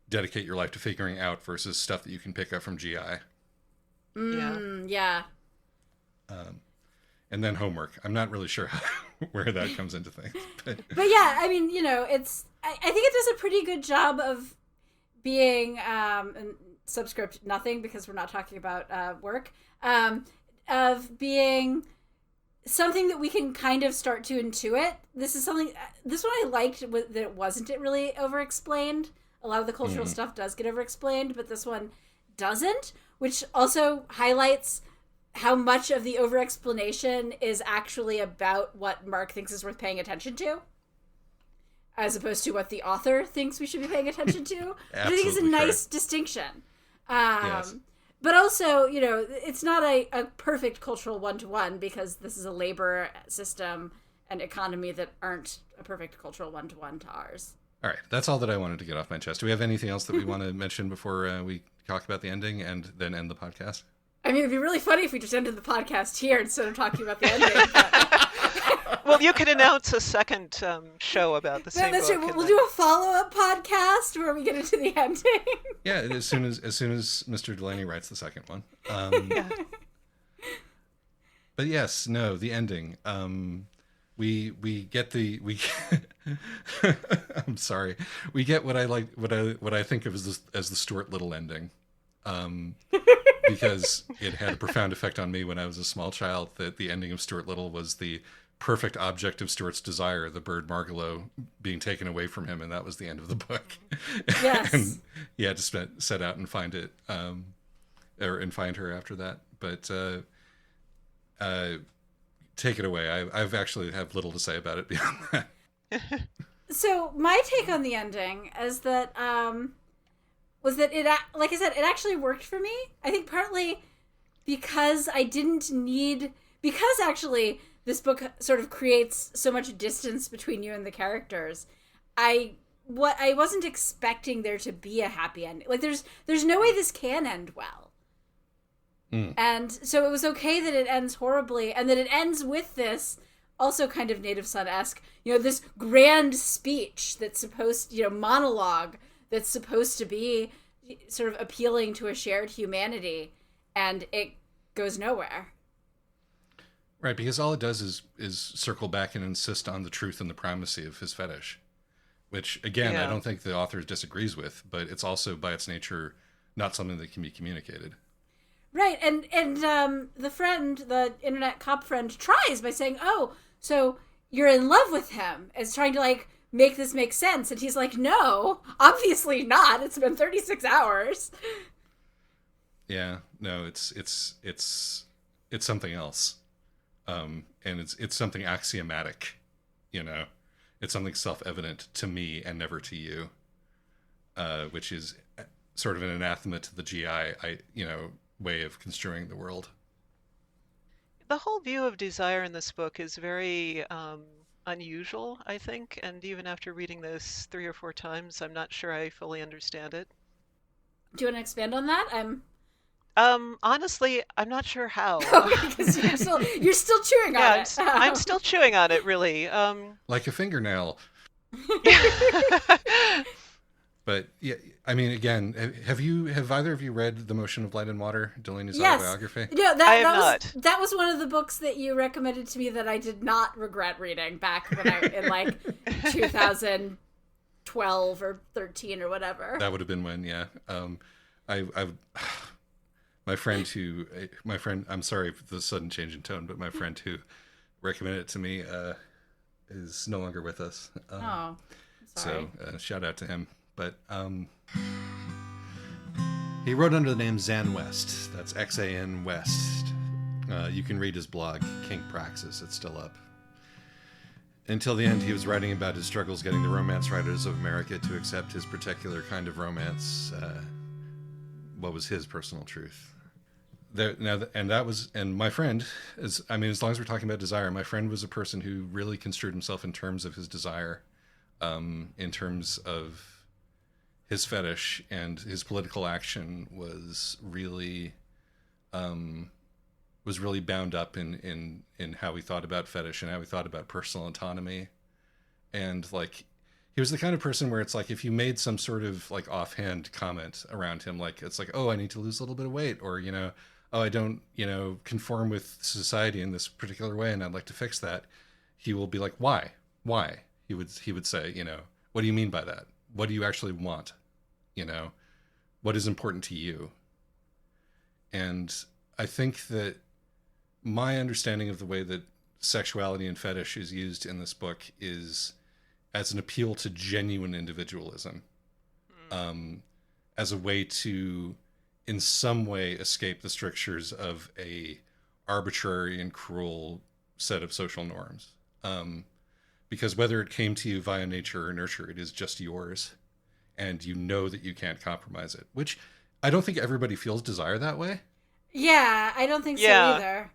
dedicate your life to figuring out versus stuff that you can pick up from GI. Yeah. And then homework. I'm not really sure where that comes into things. But yeah, I mean, I think it does a pretty good job of being, and subscript nothing because we're not talking about work, of being something that we can kind of start to intuit. This one I liked that it wasn't really over-explained. A lot of the cultural stuff does get over-explained, but this one doesn't, which also highlights how much of the over-explanation is actually about what Mark thinks is worth paying attention to, as opposed to what the author thinks we should be paying attention to. Which I think is a nice distinction. Yes. But also, it's not a perfect cultural one-to-one because this is a labor system and economy that aren't a perfect cultural one-to-one to ours. All right. That's all that I wanted to get off my chest. Do we have anything else that we want to mention before we talk about the ending and then end the podcast? I mean, it'd be really funny if we just ended the podcast here instead of talking about the ending. But... Well, you could announce a second show about the same that's book. True. We'll do a follow-up podcast where we get into the ending. Yeah, as soon as Mr. Delaney writes the second one. Yeah. But yes, no, the ending. We get I'm sorry. We get what I think of as the Stuart Little ending. Because it had a profound effect on me when I was a small child, that the ending of Stuart Little was the perfect object of Stuart's desire, the bird Margalo being taken away from him, and that was the end of the book. Yes. And he had to set out and find it, and find her after that. But take it away. I've actually have little to say about it beyond that. So my take on the ending is that was that it, like I said, it actually worked for me. I think partly because I didn't need, because actually this book sort of creates so much distance between you and the characters. I wasn't expecting there to be a happy ending. Like there's no way this can end well. And so it was okay that it ends horribly, and that it ends with this also kind of Native Son-esque, this grand speech that's supposed, monologue that's supposed to be sort of appealing to a shared humanity, and it goes nowhere. Right, because all it does is circle back and insist on the truth and the primacy of his fetish, which, again, I don't think the author disagrees with, but it's also, by its nature, not something that can be communicated. Right, and the internet cop friend, tries by saying, oh, so you're in love with him, as trying to, make this make sense, and he's like, no, obviously not, it's been 36 hours. Yeah, no, it's something else. And it's something axiomatic, It's something self-evident to me and never to you, which is sort of an anathema to the GI, way of construing the world. The whole view of desire in this book is very unusual, I think, and even after reading this 3 or 4 times, I'm not sure I fully understand it. Do you want to expand on that? Honestly, I'm not sure how. Because you're still chewing on it. I'm still chewing on it, really. Like a fingernail. But yeah, I mean, again, have either of you read The Motion of Light and Water, Delaney's autobiography? No, I have not. That was one of the books that you recommended to me that I did not regret reading back when in 2012 or 13 or whatever. That would have been when, yeah. My friend, I'm sorry for the sudden change in tone, but my friend who recommended it to me is no longer with us. I'm sorry. So shout out to him. But he wrote under the name Xan West. That's Xan West. You can read his blog, Kink Praxis. It's still up. Until the end, he was writing about his struggles getting the romance writers of America to accept his particular kind of romance. What was his personal truth? And my friend, as long as we're talking about desire, my friend was a person who really construed himself in terms of his desire, in terms of his fetish, and his political action was really bound up in how he thought about fetish and how he thought about personal autonomy. And he was the kind of person where it's if you made some sort of offhand comment around him, it's oh, I need to lose a little bit of weight, or oh, I don't conform with society in this particular way and I'd like to fix that, he will be like, why he would say, what do you mean by that? What do you actually want? What is important to you? And I think that my understanding of the way that sexuality and fetish is used in this book is as an appeal to genuine individualism, as a way to, in some way, escape the strictures of a arbitrary and cruel set of social norms. Because whether it came to you via nature or nurture, it is just yours. And you know that you can't compromise it, which I don't think everybody feels desire that way. Yeah, I don't think so either.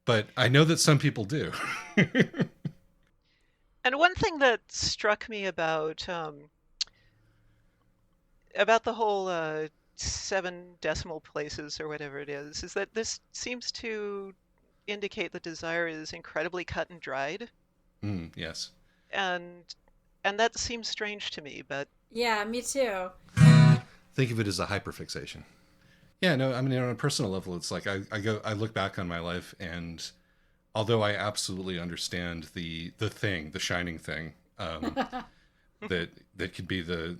But I know that some people do. And one thing that struck me about the whole 7 decimal places or whatever it is that this seems to indicate that desire is incredibly cut and dried. Yes. And that seems strange to me, but... Yeah, me too. Think of it as a hyperfixation. Yeah, no, I mean, on a personal level, it's I look back on my life, and although I absolutely understand the shining thing, that could be the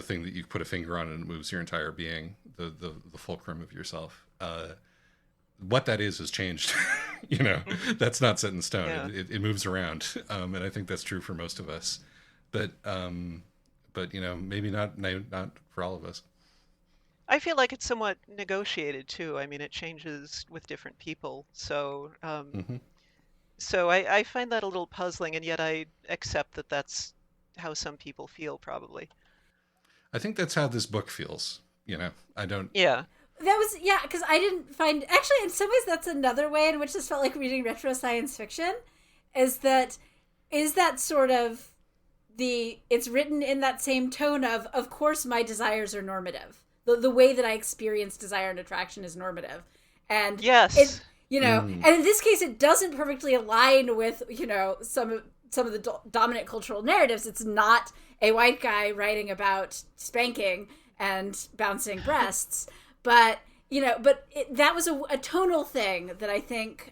thing that you put a finger on and it moves your entire being, the fulcrum of yourself. What that is has changed. That's not set in stone. Yeah. It moves around, and I think that's true for most of us. But maybe not for all of us. I feel like it's somewhat negotiated too. I mean, it changes with different people. So, so I find that a little puzzling, and yet I accept that that's how some people feel, probably. I think that's how this book feels. I don't. Yeah. that was, yeah, because I didn't find, actually, in some ways, that's another way in which this felt like reading retro science fiction, is that sort of it's written in that same tone of course, my desires are normative. The way that I experience desire and attraction is normative. And yes. And in this case, it doesn't perfectly align with, some of the dominant cultural narratives. It's not a white guy writing about spanking and bouncing breasts, but that was a tonal thing that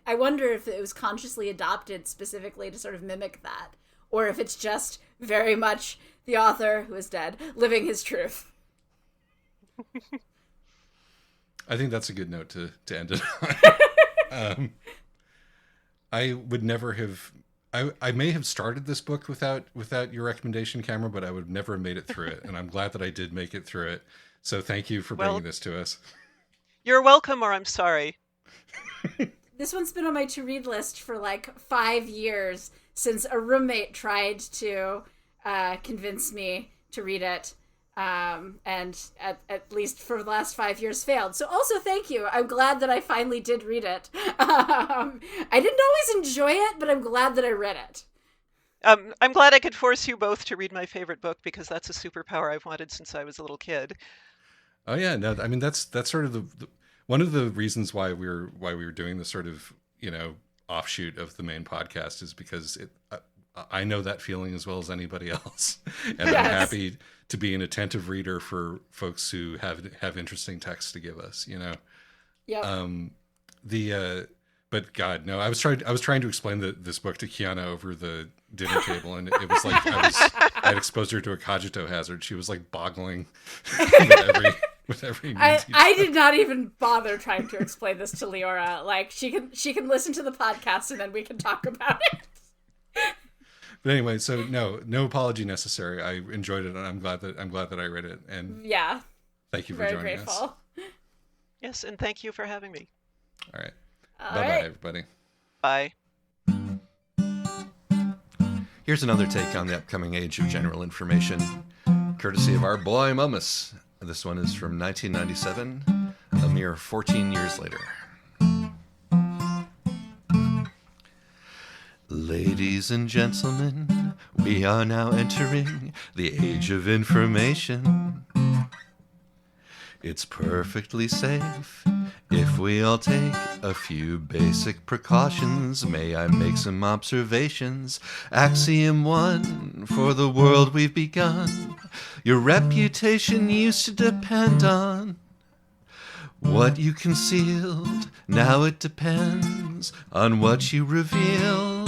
I wonder if it was consciously adopted specifically to sort of mimic that, or if it's just very much the author, who is dead, living his truth. I think that's a good note to end it on. I would never have. I may have started this book without your recommendation, Cameron, but I would never have made it through it, and I'm glad that I did make it through it. So thank you for bringing this to us. You're welcome, or I'm sorry. This one's been on my to-read list for like 5 years, since a roommate tried to convince me to read it, and at least for the last 5 years failed. So also thank you. I'm glad that I finally did read it. I didn't always enjoy it, but I'm glad that I read it. I'm glad I could force you both to read my favorite book, because that's a superpower I've wanted since I was a little kid. Oh yeah, no, I mean that's sort of the one of the reasons why we were doing this sort of offshoot of the main podcast is because I know that feeling as well as anybody else, and yes. I'm happy to be an attentive reader for folks who have interesting texts to give us. Yeah. But God, no, I was trying to explain this book to Kiana over the dinner table, and it was like I had exposed her to a cogito hazard. She was like boggling with every I did not even bother trying to explain this to Leora. Like she can listen to the podcast and then we can talk about it. But anyway, so no apology necessary. I enjoyed it, and I'm glad that I read it. And yeah, thank you for very joining grateful. us. Yes, and thank you for having me. All right. All Bye-bye, right. everybody. Bye. Here's another take on the upcoming age of general information, courtesy of our boy Momus. This one is from 1997, a mere 14 years later. Ladies and gentlemen, we are now entering the age of information. It's perfectly safe if we all take a few basic precautions. May I make some observations? Axiom 1, for the world we've begun, your reputation used to depend on what you concealed. Now it depends on what you reveal.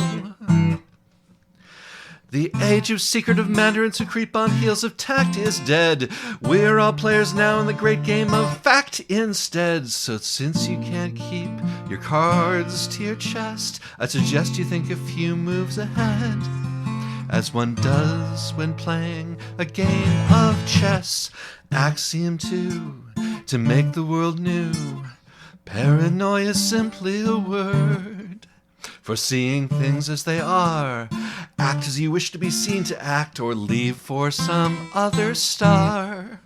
The age of secretive mandarins who creep on heels of tact is dead. We're all players now in the great game of fact instead. So since you can't keep your cards to your chest, I suggest you think a few moves ahead, as one does when playing a game of chess. Axiom 2, to make the world new, paranoia is simply a word for seeing things as they are. Act as you wish to be seen to act, or leave for some other star.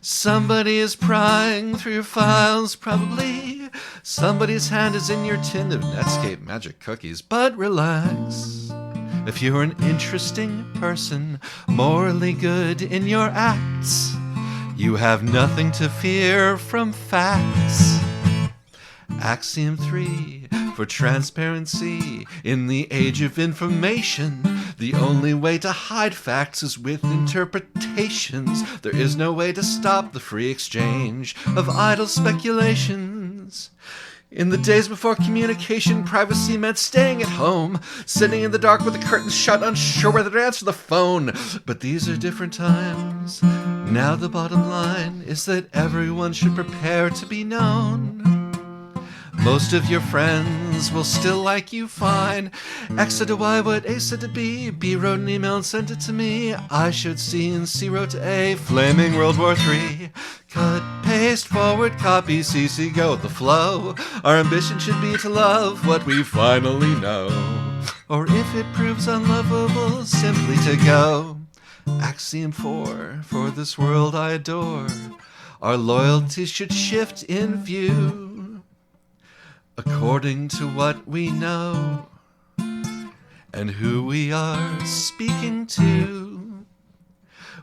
Somebody is prying through your files, probably. Somebody's hand is in your tin of Netscape magic cookies. But relax, if you're an interesting person, morally good in your acts, you have nothing to fear from facts. Axiom 3, for transparency in the age of information. The only way to hide facts is with interpretations. There is no way to stop the free exchange of idle speculations. In the days before communication, privacy meant staying at home, sitting in the dark with the curtains shut, unsure whether to answer the phone. But these are different times. Now the bottom line is that everyone should prepare to be known. Most of your friends will still like you fine. X said to Y what A said to B. B wrote an email and sent it to me. I showed C and C wrote to A. Flaming World War III. Cut, paste, forward, copy, CC, go with the flow. Our ambition should be to love what we finally know. Or if it proves unlovable, simply to go. Axiom 4, for this world I adore. Our loyalties should shift in view according to what we know and who we are speaking to.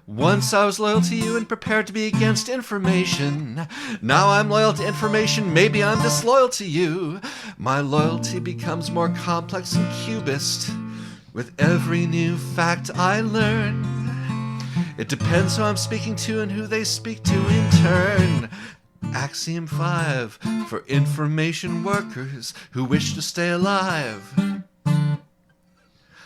Once I was loyal to you and prepared to be against information. Now I'm loyal to information, maybe I'm disloyal to you. My loyalty becomes more complex and cubist with every new fact I learn. It depends who I'm speaking to and who they speak to in turn. Axiom 5 for information workers who wish to stay alive.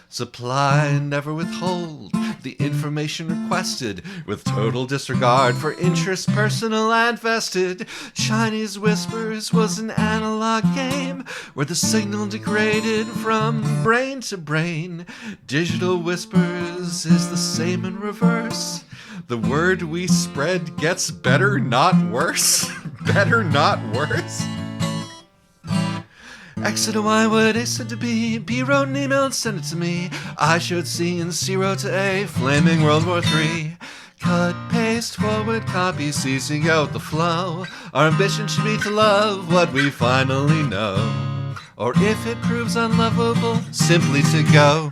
Supply, never withhold the information requested with total disregard for interests personal and vested. Chinese Whispers was an analog game where the signal degraded from brain to brain. Digital Whispers is the same in reverse. The word we spread gets better, not worse. Better, not worse. X to Y, what A said to B. B wrote an email and sent it to me. I showed C and C wrote to A. Flaming World War III. Cut, paste, forward, copy, ceasing out the flow. Our ambition should be to love what we finally know. Or if it proves unlovable, simply to go.